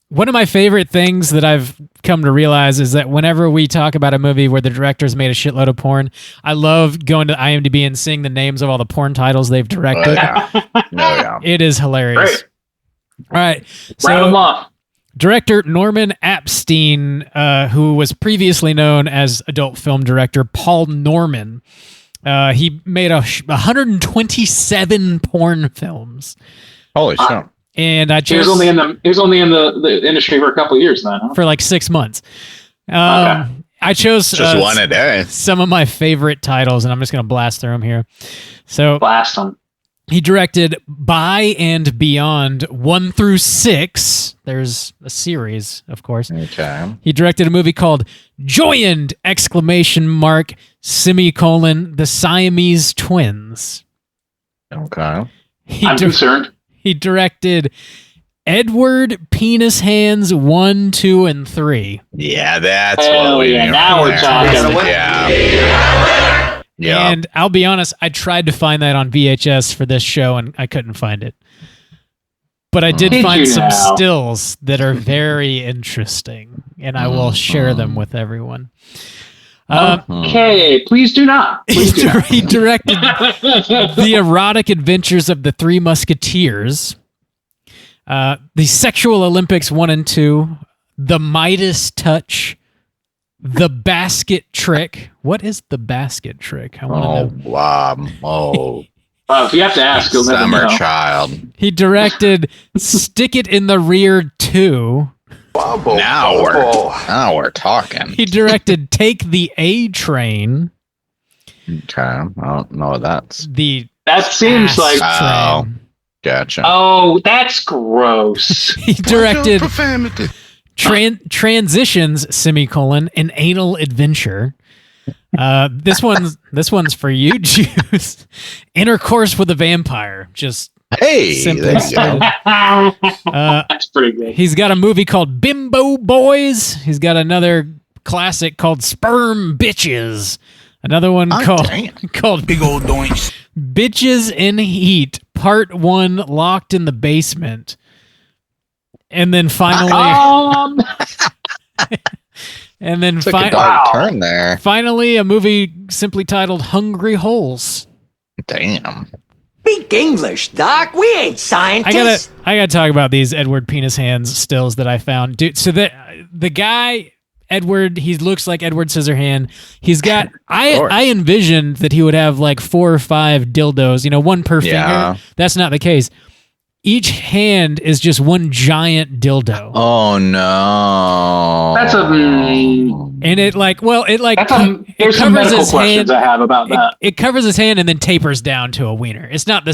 one of my favorite things that I've come to realize is that whenever we talk about a movie where the director's made a shitload of porn, I love going to IMDb and seeing the names of all the porn titles they've Oh, directed. yeah. Oh, yeah. It is hilarious. Great. All right. Round them So, off. director Norman Epstein, who was previously known as adult film director Paul Norman, he made 127 porn films. Holy shit. And I He was chose only in the industry for a couple of years then, huh? for like 6 months. Okay. I chose Just one a day. some of my favorite titles, and I'm just going to blast through them here. So Blast them. he directed By and Beyond 1 through 6. There's a series, of course. Okay. He directed a movie called Joined! The Siamese Twins. Okay. I'm concerned. He directed Edward Penis Hands 1, 2, and 3. Yeah, that's Hell what we yeah, need now right we're there. talking. Yeah. Yeah. And I'll be honest, I tried to find that on VHS for this show, and I couldn't find it. But I did Did find you some now? stills that are very interesting, and I will share them with everyone. Okay, please do not. Please do not. He directed The Erotic Adventures of the Three Musketeers, The Sexual Olympics 1 and 2, The Midas Touch, The Basket Trick. What is The Basket Trick? I want to know. Bob. Oh, If you have to ask, you'll never summer know. child. He directed Stick It in the Rear 2. Now we're talking. He directed Take the A Train. Okay, I don't know what that's. That seems like. Oh, gotcha. Oh, that's gross. He directed Transitions, semicolon, an anal adventure. This one's for you, Juice. Intercourse with a Vampire. Just Hey, simply there you stated. go. That's pretty good. He's got a movie called Bimbo Boys. He's got another classic called Sperm Bitches. Another one called Big old doinks. Bitches in Heat, Part 1, Locked in the Basement. And then finally... and then Took a dark turn there. finally, a movie simply titled Hungry Holes. Damn. Speak English, Doc. We ain't scientists. I gotta talk about these Edward Penis Hands stills that I found, dude. So the guy Edward, he looks like Edward Scissorhand. He's got I envisioned that he would have like 4 or 5 dildos, one per finger. That's not the case. Each hand is just one giant dildo. Oh no. That's and it there's some covers medical his questions hand. I have about that. It covers his hand and then tapers down to a wiener. It's not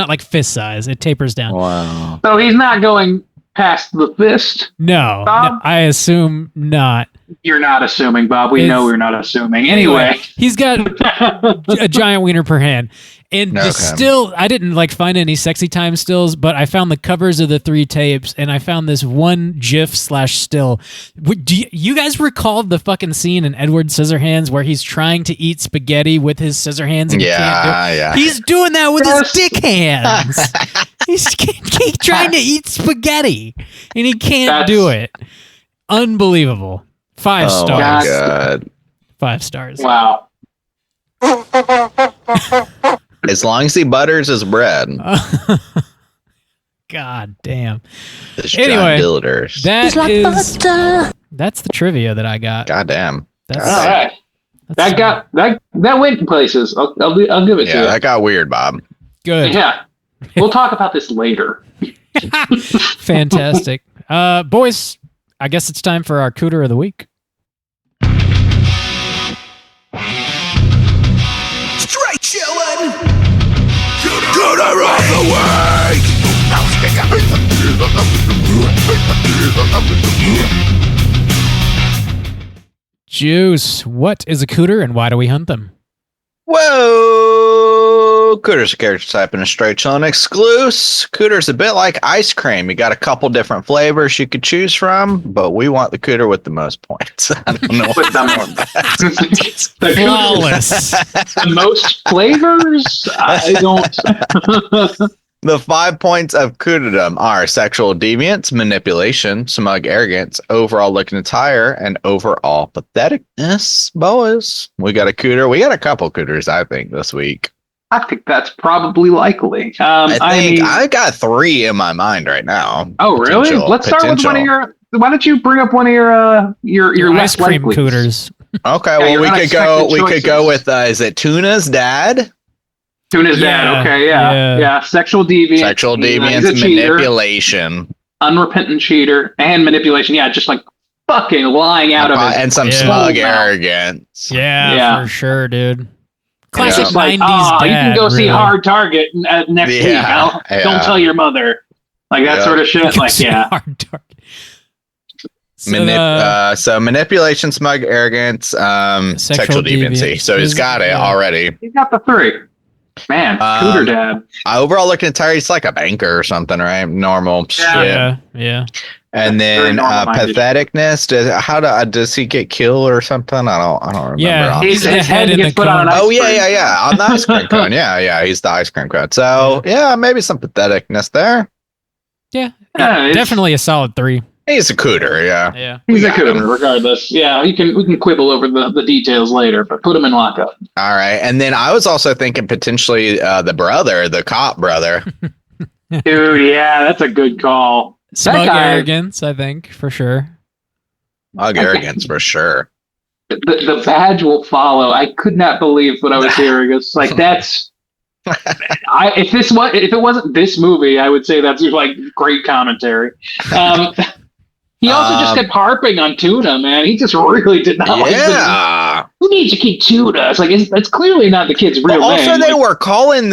like fist size. It tapers down. Wow. So he's not going past the fist. No, I assume not. You're not assuming, Bob. We know we're not assuming. Anyway, he's got a giant wiener per hand. And the still, I didn't find any sexy time stills, but I found the covers of the 3 tapes, and I found this one GIF/still. Do you guys recall the fucking scene in Edward Scissorhands where he's trying to eat spaghetti with his scissor hands and he can't do it? Yeah. He's doing that with his dick hands. he's trying to eat spaghetti, and he can't do it. Unbelievable. 5 Oh stars. my God. 5 stars. wow. As long as he butters his bread. God damn. Anyway, builders. That's the trivia that I got. God damn. All right. That went places. I'll give it to you. Yeah, that got weird, Bob. Good. Yeah. We'll talk about this later. Fantastic. Boys, I guess it's time for our Cooter of the Week. Straight chillin'. Cooter of the week. Juice, what is a cooter and why do we hunt them? Whoa! Cooter's a character type in a straight chillin' exclusive. Cooter's a bit like ice cream. You got a couple different flavors you could choose from, but we want the cooter with the most points. I don't know what Flawless. The most flavors? I don't. The 5 points of cooterdom are sexual deviance, manipulation, smug arrogance, overall looking attire, and overall patheticness. Boys, we got a cooter. We got a couple cooters, I think, this week. I think that's probably likely. I got 3 in my mind right now. Oh, really? Let's start with one of your. Why don't you bring up one of your ice less cream likely cooters? Okay, well we could go with is it Tuna's dad? Tuna's dad. Okay, yeah. Sexual deviance. Sexual deviance, manipulation, unrepentant cheater, and manipulation. Yeah, just like fucking lying out of it, and some smug arrogance. Yeah, for sure, dude. Classic 90s like, dad, you can go see Hard Target next week. Don't tell your mother. Like that sort of shit. Like, Hard Target. So manipulation, smug arrogance, sexual deviancy. So he's got it already. He's got the 3. Man, Cooter dad. Overall looking attire, he's like a banker or something, right? Normal shit. Yeah. And then patheticness. Does he get killed or something? I don't remember. Yeah, he's the head in the cone. On the ice cream cone. Yeah, he's the ice cream cone. So yeah, maybe some patheticness there. Yeah, it's- definitely a solid 3. He's a cooter, yeah. Yeah. He's a cooter, regardless. Yeah, we can quibble over the details later, but put him in lockup. All right. And then I was also thinking potentially the cop brother. Dude, yeah, that's a good call. Smug That guy- arrogance, I think, for sure. Smug arrogance for sure. The badge will follow. I could not believe what I was hearing. It's like that's. If it wasn't this movie, I would say that's like great commentary. He also just kept harping on tuna, man. He just really did not like Yeah. who needs to keep tuna? It's like it's clearly not the kid's real But also, name. they were calling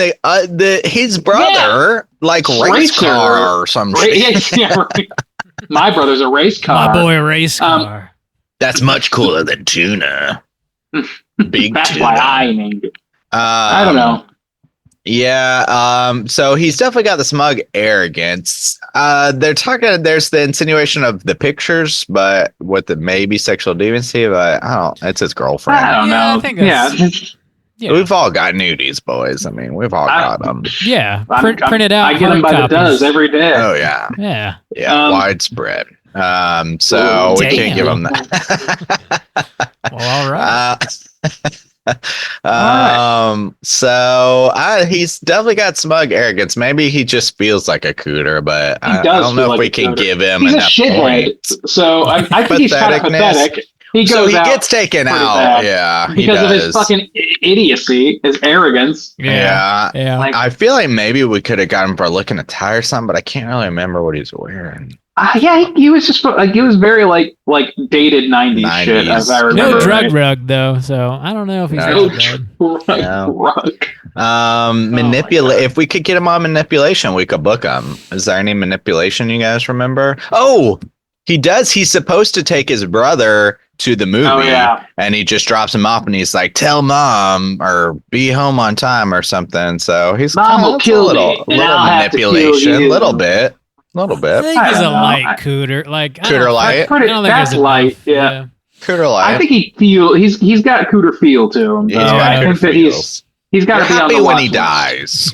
his brother like race Racer. car or some shit. Yeah, right. My brother's a race car. My boy race car. That's much cooler than tuna. Big That's tuna. why I named it. I don't know. Yeah, so he's definitely got the smug arrogance. They're talking, there's the insinuation of the pictures, but with the maybe sexual deviancy, but I don't, it's his girlfriend. I don't Yeah, know. I think that's- Yeah. We've all got nudies, boys. I mean, we've all got them. Yeah. Print it out. I get them by the hard dozen copies. every day. Oh, yeah. Yeah. Yeah, widespread. So we can't give them that. Well, all right. So he's definitely got smug arrogance. Maybe he just feels like a cooter, but I don't know if we can give him He's a enough shithead. points. So I think he's kind of pathetic. He goes So he out gets taken pretty out. bad Yeah, he because of his does. fucking idiocy, his arrogance. Yeah. Like, I feel like maybe we could have got him for looking at tire or something, but I can't really remember what he's wearing. yeah, he was just like he was very like dated 90s shit, as I remember. No drug right? rug though, so I don't know if he's No that bad. drug. Manipulate. If we could get him on manipulation, we could book him. Is there any manipulation you guys remember? Oh, he does. He's supposed to take his brother to the movie, Oh, yeah. and he just drops him off, and he's like, "Tell mom or be home on time or something." So he's Mom will that's kill a little, me, and little I'll have to kill manipulation, you. little bit. I think I he's a don't know. light cooter. Like I Cooter don't- light? I don't think That's there's light, enough. yeah. Cooter life. I think he's got Cooter feel to him. He's though. got I Cooter think that feels. he's got You're to be on happy the when watch he list.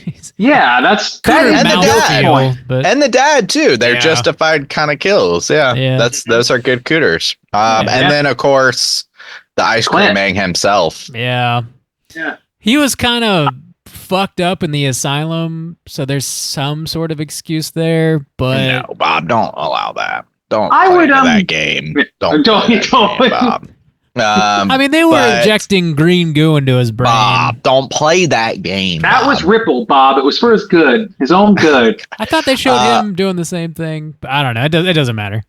dies. Yeah, that's Cooter and the mouth dad. feel, but And the dad too. They're Yeah. justified kind of kills. Yeah, Yeah. those are good cooters. And then of course the ice cream Clint. man himself. yeah. Yeah. He was kind of fucked up in the asylum, so there's some sort of excuse there, but No, Bob, don't allow that. Don't I play would, into that game. Don't don't- play that don't. game, Bob. I mean they were but- injecting green goo into his brain. Bob, don't play that game. That Bob. was Ripple, Bob. It was for his good, his own good. I thought they showed him doing the same thing, but I don't know. It doesn't matter.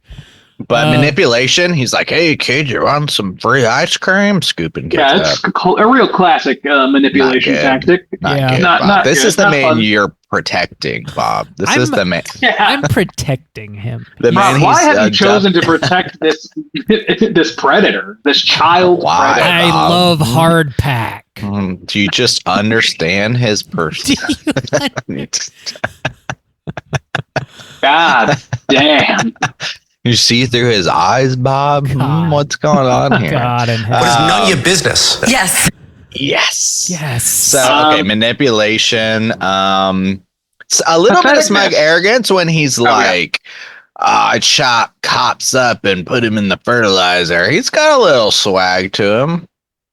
But manipulation, he's like, "Hey kid, you want some free ice cream?" Scooping kids Yeah, up. it's a real classic manipulation Not good. tactic. Not Yeah. good, Not- Bob. not This good. is the Not man fun. you're protecting, Bob. This I'm- is the man. I'm protecting him. The man Bob, why he's have you chosen to protect this predator, this child Why? predator? I Bob. love hard pack. Do you just understand his person? God damn. You see through his eyes, Bob? God. What's going on here? God in heaven. What is none of your business? Yes. Yes. Yes. So okay, manipulation. A little bit of smug Patheticness. arrogance when he's yeah. like, I chop cops up and put him in the fertilizer. He's got a little swag to him.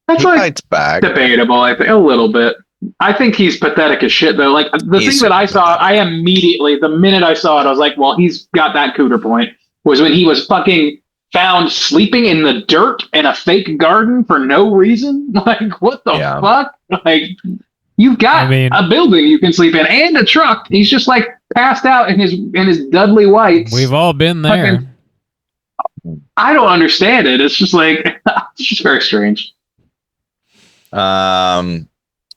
That's He like fights back. debatable, I think, a little bit. I think he's pathetic as shit, though. Like, the He's thing that I saw, I immediately, the minute I saw it, I was like, well, he's got that Cooter point, was when he was fucking found sleeping in the dirt in a fake garden for no reason. Like, what the Yeah. fuck? Like, you've got I mean- a building you can sleep in and a truck. He's just like passed out in his Dudley Whites. We've all been there. I don't understand it. It's just like, it's just very strange.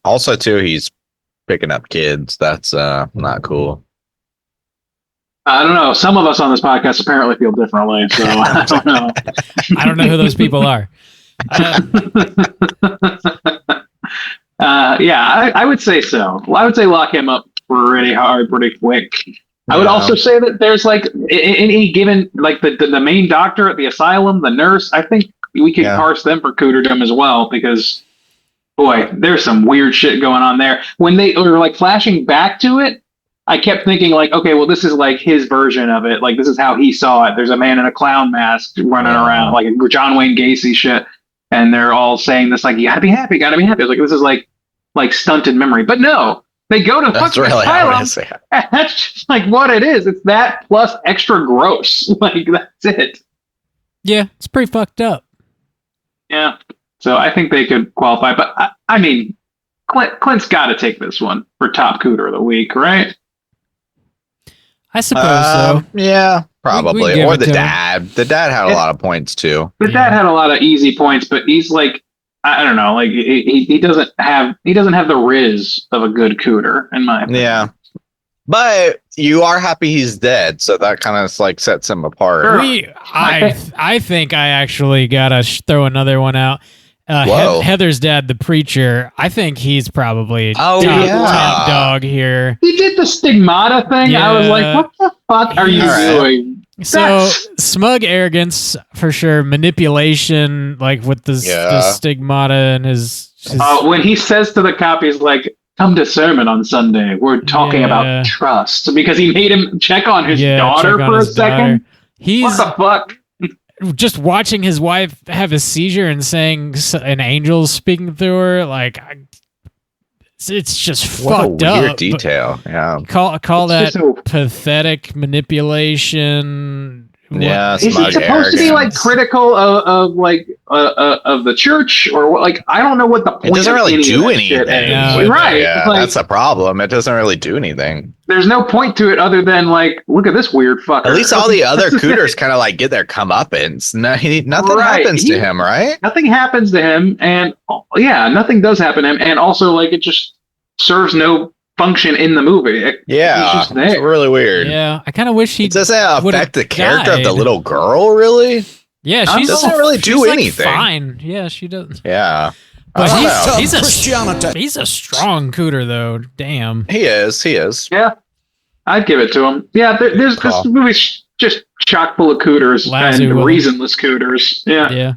Also too, he's picking up kids. That's not cool. I don't know. Some of us on this podcast apparently feel differently, so I don't know. I don't know who those people are. Yeah, I would say so. Well, I would say lock him up pretty hard, pretty quick. I would Yeah. also say that there's like in any given, like the main doctor at the asylum, the nurse. I think we could Yeah. parse them for cooterdom as well, because boy, there's some weird shit going on there. When they were like flashing back to it, I kept thinking like, okay, well, this is like his version of it. Like, this is how he saw it. There's a man in a clown mask running around, like a John Wayne Gacy shit. And they're all saying this, like, you gotta be happy, gotta be happy. I was like, this is like stunted memory. But no, they go to That's fucking really how it asylum. is. Yeah. And that's just like what it is. It's that plus extra gross. Like, that's it. Yeah, it's pretty fucked up. Yeah. So I think they could qualify. But I mean, Clint's got to take this one for top Cooter of the week, right? I suppose so. Yeah, probably. We give Or it the to him. dad. The dad had a lot of points too. But Dad had a lot of easy points, but he's like, I don't know, like he doesn't have the riz of a good Cooter, in my opinion. Yeah. But you are happy he's dead, so that kind of like sets him apart. Sure. I think I actually gotta throw another one out. Whoa. Heather's dad, the preacher. I think he's probably yeah. top dog here. He did the stigmata thing. I was like, Yeah. what the fuck are you doing? So smug arrogance for sure, manipulation, like with the stigmata and his when he says to the cop, he's like, come to sermon on Sunday. We're talking about trust, because he made him check on his daughter check on for a his second. daughter. He's What the fuck? just watching his wife have a seizure and saying an angel's speaking through her, like it's just What fucked a weird up. detail. Yeah. Call that just so- pathetic manipulation. Yeah. Is he smug supposed to be like arrogance. critical of the church, or what? Like, I don't know what the point. It doesn't of really any of do that shit anything. is. No. Right? Yeah, Like, that's a problem. It doesn't really do anything. there's no point to it other than like, look at this weird fucker. At least all the other Cooters kind of like get their comeuppance. Nothing Right. happens to him, right? Nothing happens to him, and nothing does happen to him, and also like it just serves no function in the movie. He's Yeah, just there. it's really weird. Yeah, I kind of wish he It doesn't would've affect the character of the died. little girl, really. Yeah, It she's doesn't really do she's, like, anything. fine. Yeah, she doesn't. Yeah, But I don't know. he's a strong Cooter though. Damn. He is. Yeah, I'd give it to him. Yeah, there's Cool. this movie's just chock full of Cooters Lousy and with 'em. reasonless Cooters. Yeah, Yeah.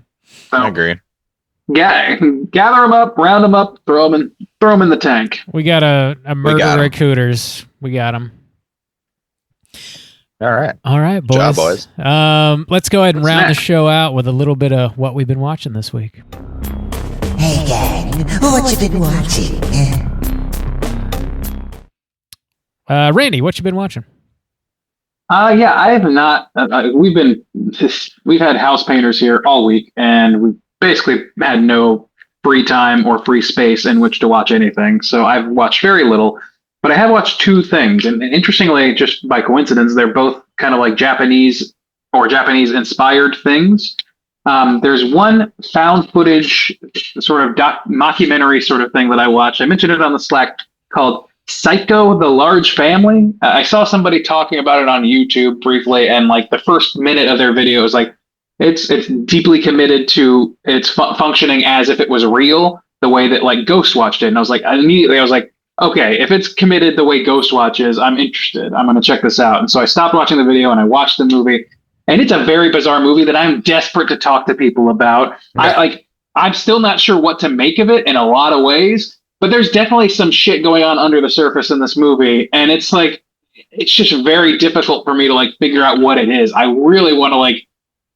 So, I agree. gather them up, round them up, throw them in the tank. We got a murderer 'em. of Cooters. We got him. All right. All right, boys. Job, boys. Let's go ahead and What's round next? the show out with a little bit of what we've been watching this week. Hey gang, what you been watching? Randy, what you been watching? Yeah, I have not. We've had house painters here all week, and we basically had no free time or free space in which to watch anything. So I've watched very little, but I have watched two things, and interestingly, just by coincidence, they're both kind of like Japanese or Japanese inspired things. There's one found footage sort of mockumentary sort of thing that I watched. I mentioned it on the Slack, called Psycho: The Large Family. I saw somebody talking about it on YouTube briefly, and like the first minute of their video is like, it's deeply committed to its functioning as if it was real, the way that like Ghostwatch did. And I was like, okay, if it's committed the way Ghostwatch is, I'm interested. I'm going to check this out. And so I stopped watching the video and I watched the movie, and it's a very bizarre movie that I'm desperate to talk to people about. Yeah. I'm still not sure what to make of it in a lot of ways. But there's definitely some shit going on under the surface in this movie, and it's like, it's just very difficult for me to like figure out what it is. I really want to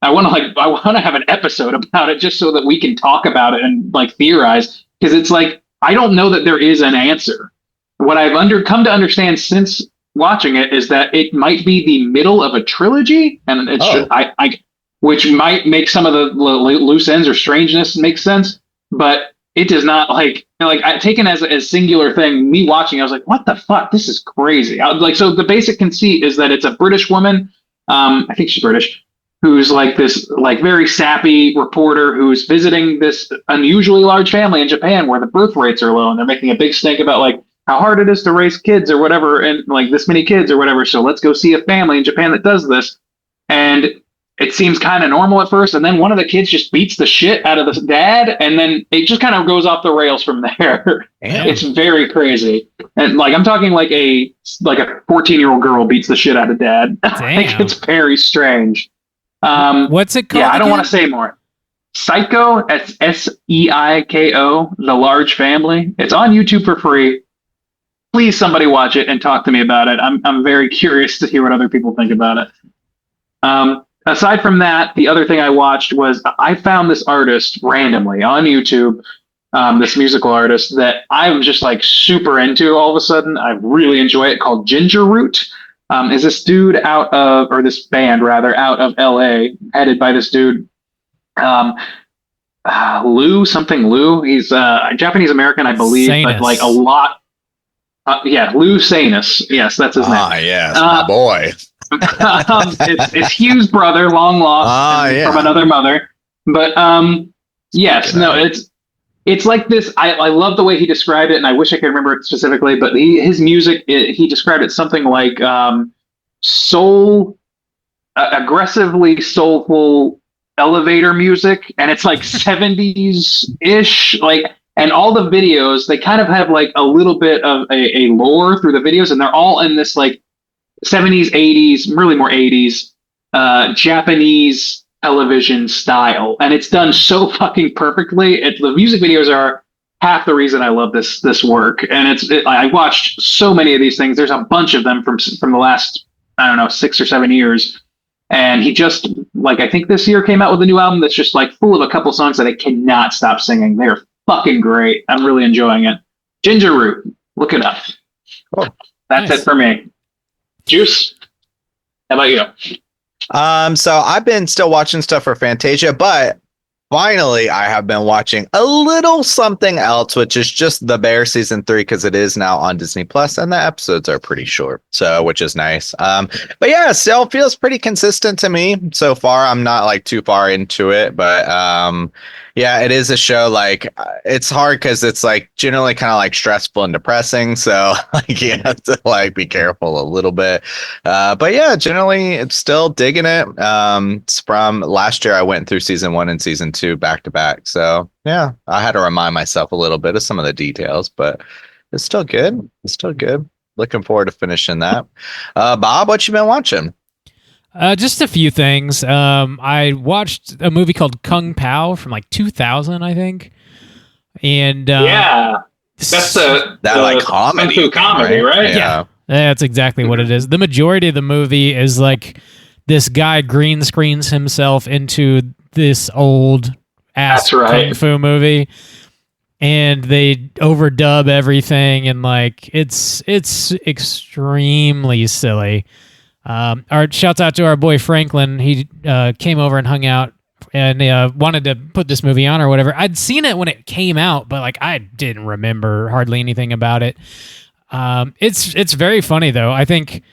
I want to have an episode about it just so that we can talk about it and like theorize, because it's like, I don't know that there is an answer. What I've come to understand since watching it is that it might be the middle of a trilogy, and it's which might make some of the loose ends or strangeness make sense, but it does not taken as a singular thing. Me watching, I was like, what the fuck? This is crazy. So the basic conceit is that it's a British woman. I think she's British, who's like this like very sappy reporter who's visiting this unusually large family in Japan where the birth rates are low, and they're making a big stink about like how hard it is to raise kids or whatever, and like this many kids or whatever. So let's go see a family in Japan that does this. And it seems kind of normal at first, and then one of the kids just beats the shit out of the dad, and then it just kind of goes off the rails from there. Damn. It's very crazy, and like I'm talking like a 14-year-old girl beats the shit out of dad. Like, it's very strange. What's it called? Yeah, I don't again? want to say more. Psycho, Seiko, The Large Family. It's on YouTube for free. please somebody watch it and talk to me about it. I'm very curious to hear what other people think about it. Aside from that, the other thing I watched was I found this artist randomly on YouTube, this musical artist that I'm just like super into all of a sudden. I really enjoy it, called Ginger Root. Is this dude or this band rather, out of LA, headed by this dude, Lou. He's Japanese American, I believe, Sanus. but like a lot. Lou Sanus. Yes, that's his name. Ah, yes, my boy. It's Hugh's brother, long lost from another mother. But yes, no, it's like this. I love the way he described it, and I wish I could remember it specifically. But his music, he described it something like aggressively soulful elevator music, and it's like 70s ish, like. And all the videos, they kind of have like a little bit of a lore through the videos, and they're all in this like 70s, 80s, really more 80s, Japanese television style. And it's done so fucking perfectly. The music videos are half the reason I love this work. And I watched so many of these things. There's a bunch of them from the last, I don't know, 6 or 7 years. And he just, like, I think this year came out with a new album that's just like full of a couple songs that I cannot stop singing. They're fucking great. I'm really enjoying it. Ginger Root, look it up. Cool. That's Nice. it for me. Juice, how about you? So I've been still watching stuff for Fantasia, but finally I have been watching a little something else, which is just The Bear season 3, because it is now on Disney Plus, and the episodes are pretty short, so which is nice. But yeah, it still feels pretty consistent to me so far. I'm not like too far into it, but yeah, it is a show, like it's hard because it's like generally kind of like stressful and depressing, so like you have to like be careful a little bit. But yeah, generally it's still digging it. It's from last year. I went through season 1 and season 2 back to back, so yeah, I had to remind myself a little bit of some of the details, but it's still good. Looking forward to finishing that. Bob, what you been watching? Just a few things. I watched a movie called Kung Pao from like 2000, I think. And that's that like comedy, Kung Fu comedy, right? Yeah, that's exactly what it is. The majority of the movie is like this guy green screens himself into this old ass Kung Fu movie, and they overdub everything, and like it's extremely silly. Our shouts out to our boy Franklin. He came over and hung out and wanted to put this movie on or whatever. I'd seen it when it came out, but like I didn't remember hardly anything about it. It's very funny though. I think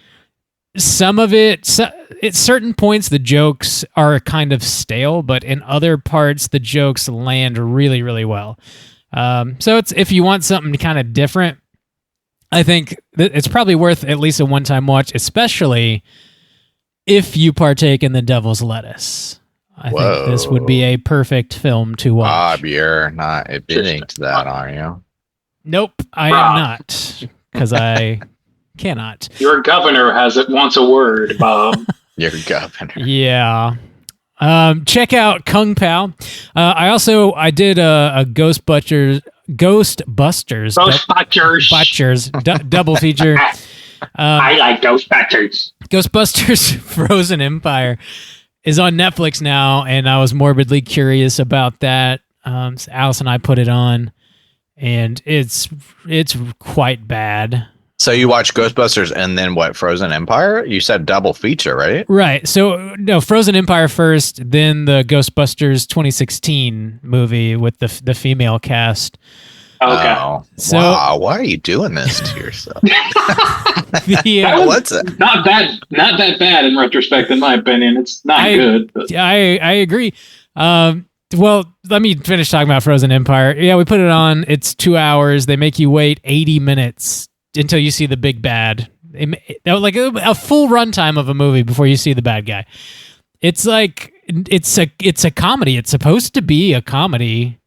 some of it, at certain points, the jokes are kind of stale, but in other parts, the jokes land really, really well. So it's, if you want something kind of different, I think it's probably worth at least a one-time watch, especially if you partake in The Devil's Lettuce. I think this would be a perfect film to watch. Bob, you're not admitting to that, are you? Nope, I am not, because I cannot. Your governor wants a word, Bob. Your governor. Yeah. Check out Kung Pao. I did a Ghostbusters double feature. I like Ghostbusters. Ghostbusters Frozen Empire is on Netflix now, and I was morbidly curious about that. Alice and I put it on, and it's quite bad. So you watch Ghostbusters and then what? Frozen Empire? You said double feature, right? Right. So no, Frozen Empire first, then the Ghostbusters 2016 movie with the female cast. Okay. Oh, So- wow, why are you doing this to yourself? Yeah. What's it? Not that bad in retrospect, in my opinion. It's not good. But. I agree. Well, let me finish talking about Frozen Empire. Yeah, we put it on. It's 2 hours. They make you wait 80 minutes until you see the big bad. Like a full runtime of a movie before you see the bad guy. It's like it's a comedy. It's supposed to be a comedy.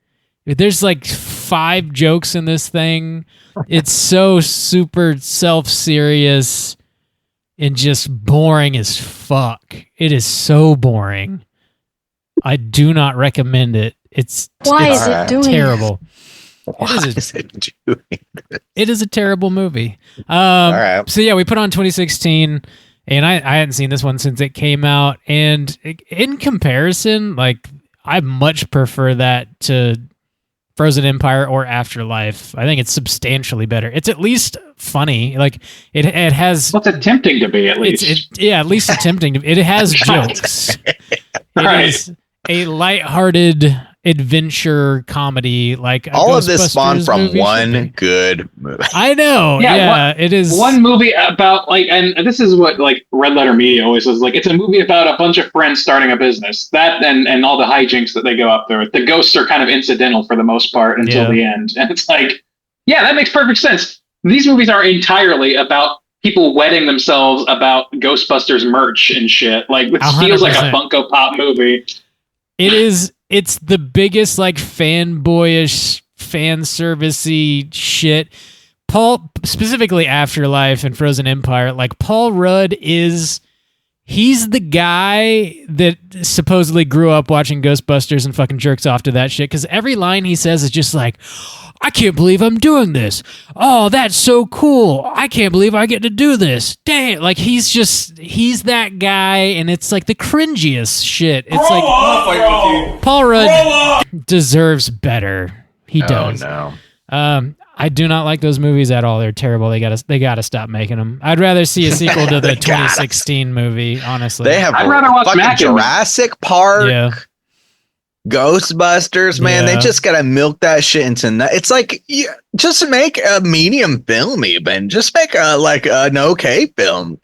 There's like 5 jokes in this thing. It's so super self-serious and just boring as fuck. It is so boring. I do not recommend it. It's Why is it doing terrible. Why is it doing this? It is a terrible movie. All right. So yeah, we put on 2016, and I hadn't seen this one since it came out. And in comparison, like I much prefer that to Frozen Empire or Afterlife. I think it's substantially better. It's at least funny. Like it has. What's attempting to be at least? At least attempting to. It has jokes. It is a lighthearted adventure comedy, like all of this spawned from movie one good movie. I know. Yeah, it is one movie about like, and this is what like Red Letter Media always says. Like, it's a movie about a bunch of friends starting a business. That and all the hijinks that they go up there. The ghosts are kind of incidental for the most part until the end, and it's like, yeah, that makes perfect sense. These movies are entirely about people wetting themselves about Ghostbusters merch and shit. Like, it feels like a Funko Pop movie. It is. It's the biggest like fanboyish, fan servicey shit. Paul, specifically Afterlife and Frozen Empire, like Paul Rudd he's the guy that supposedly grew up watching Ghostbusters and fucking jerks off to that shit. Because every line he says is just like, I can't believe I'm doing this. Oh, that's so cool. I can't believe I get to do this. Dang. Like, he's that guy, and it's like the cringiest shit. It's like Paul Rudd deserves better. He does. Oh, no. I do not like those movies at all. They're terrible. They gotta stop making them. I'd rather see a sequel to the 2016 movie, honestly. I'd rather watch fucking Jurassic Park. Ghostbusters, man, they just gotta milk that shit into. It's like, just make a medium film, even just make an okay film.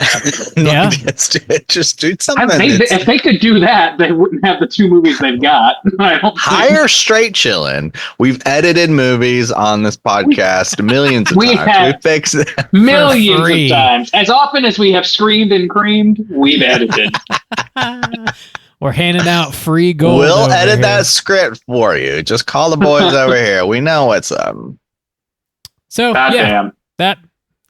Just do something. If they could do that, they wouldn't have the two movies they've got. Hire Straight Chillin'. We've edited movies on this podcast millions of times. We fixed it millions of times. As often as we have screamed and creamed, we've edited. We're handing out free gold. We'll edit that script for you. Just call the boys over here. We know what's up. So that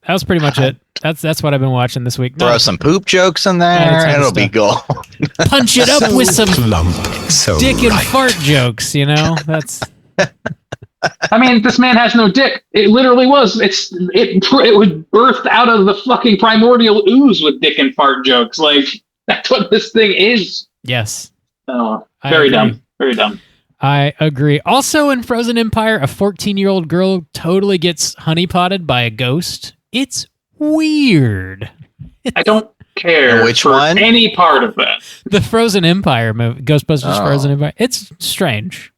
was pretty much it. That's what I've been watching this week. Throw some poop jokes in there. It'll be gold. Punch it up with some dick and fart jokes. You know, that's. I mean, this man has no dick. It literally was. It would burst out of the fucking primordial ooze with dick and fart jokes. Like, that's what this thing is. Yes. Oh, very dumb. Very dumb. I agree. Also, in Frozen Empire, a 14-year-old girl totally gets honeypotted by a ghost. It's weird. I don't care which one? Any part of that. The Frozen Empire movie, Ghostbusters Frozen Empire. It's strange.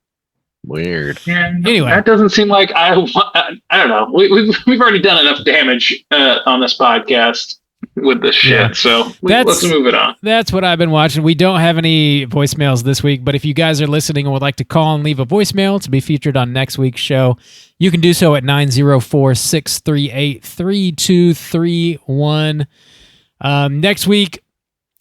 Weird. Yeah, anyway, that doesn't seem like I don't know. We've already done enough damage on this podcast with this shit, so let's move it on. That's what I've been watching. We don't have any voicemails this week, but if you guys are listening and would like to call and leave a voicemail to be featured on next week's show, you can do so at 904-638-3231. Next week,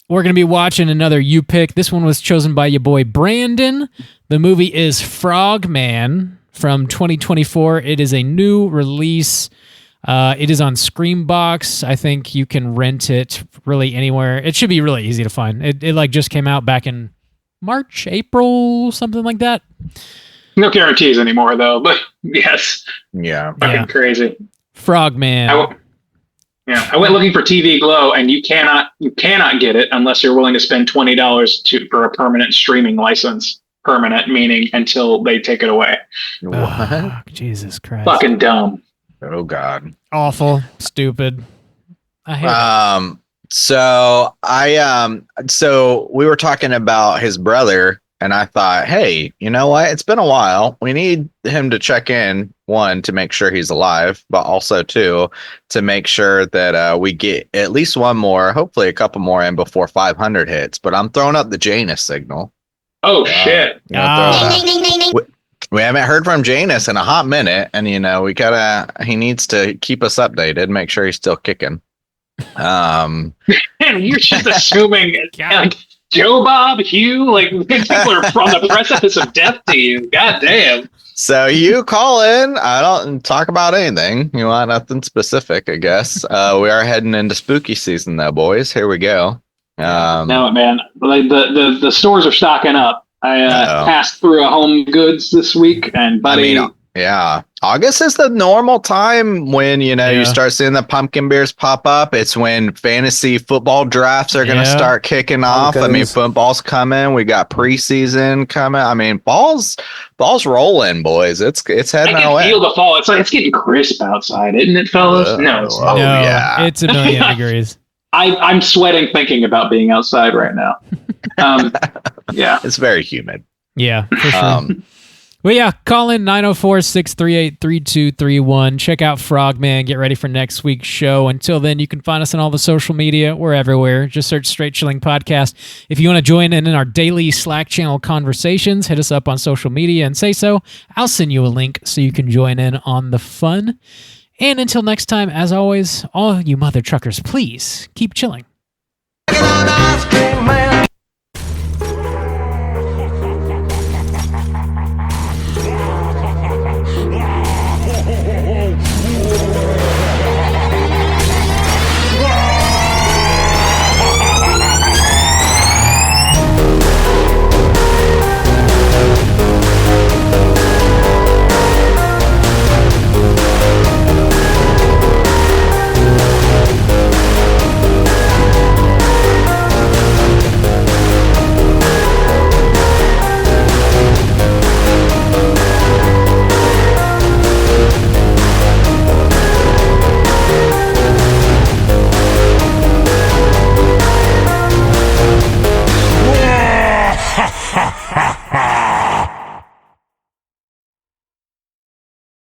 we're going to be watching another You Pick. This one was chosen by your boy Brandon. The movie is Frogman from 2024. It is a new release. It is on Screambox. I think you can rent it really anywhere. It should be really easy to find. It like just came out back in March, April, something like that. No guarantees anymore, though. But yes, fucking crazy. Frogman. I went looking for TV Glow, and you cannot get it unless you're willing to spend $20 for a permanent streaming license. Permanent meaning until they take it away. What? Oh, Jesus Christ! Fucking dumb. Oh God. Awful. Stupid. I hate it. So we were talking about his brother, and I thought, hey, you know what? It's been a while. We need him to check in, one, to make sure he's alive, but also two, to make sure that we get at least one more, hopefully a couple more in before 500 hits. But I'm throwing up the Janus signal. Oh shit. We haven't heard from Janus in a hot minute, and he needs to keep us updated, make sure he's still kicking. Man, you're just assuming like Joe Bob, Hugh, like people are on the precipice of death to you. God damn. So you call in. I don't talk about anything. You want nothing specific, I guess. We are heading into spooky season though, boys. Here we go. No, man. Like the stores are stocking up. I passed through a Home Goods this week, and buddy, August is the normal time when, you Yeah. start seeing the pumpkin beers pop up. It's when fantasy football drafts are going to Yeah. start kicking off. I mean, Pumpkins. football's coming. We got preseason coming. I mean, ball's rolling, boys. It's I heading our can way. feel the fall. It's getting crisp outside, isn't it, fellas? No, it's Oh, no, yeah. it's 1,000,000 degrees. I'm sweating thinking about being outside right now. Yeah. It's very humid. Yeah, for sure. Well, yeah, call in 904-638-3231. Check out Frogman. Get ready for next week's show. Until then, you can find us on all the social media. We're everywhere. Just search Straight Chilling Podcast. If you want to join in our daily Slack channel conversations, hit us up on social media and say so. I'll send you a link so you can join in on the fun. And until next time, as always, all you mother truckers, please keep chilling. Ha ha ha!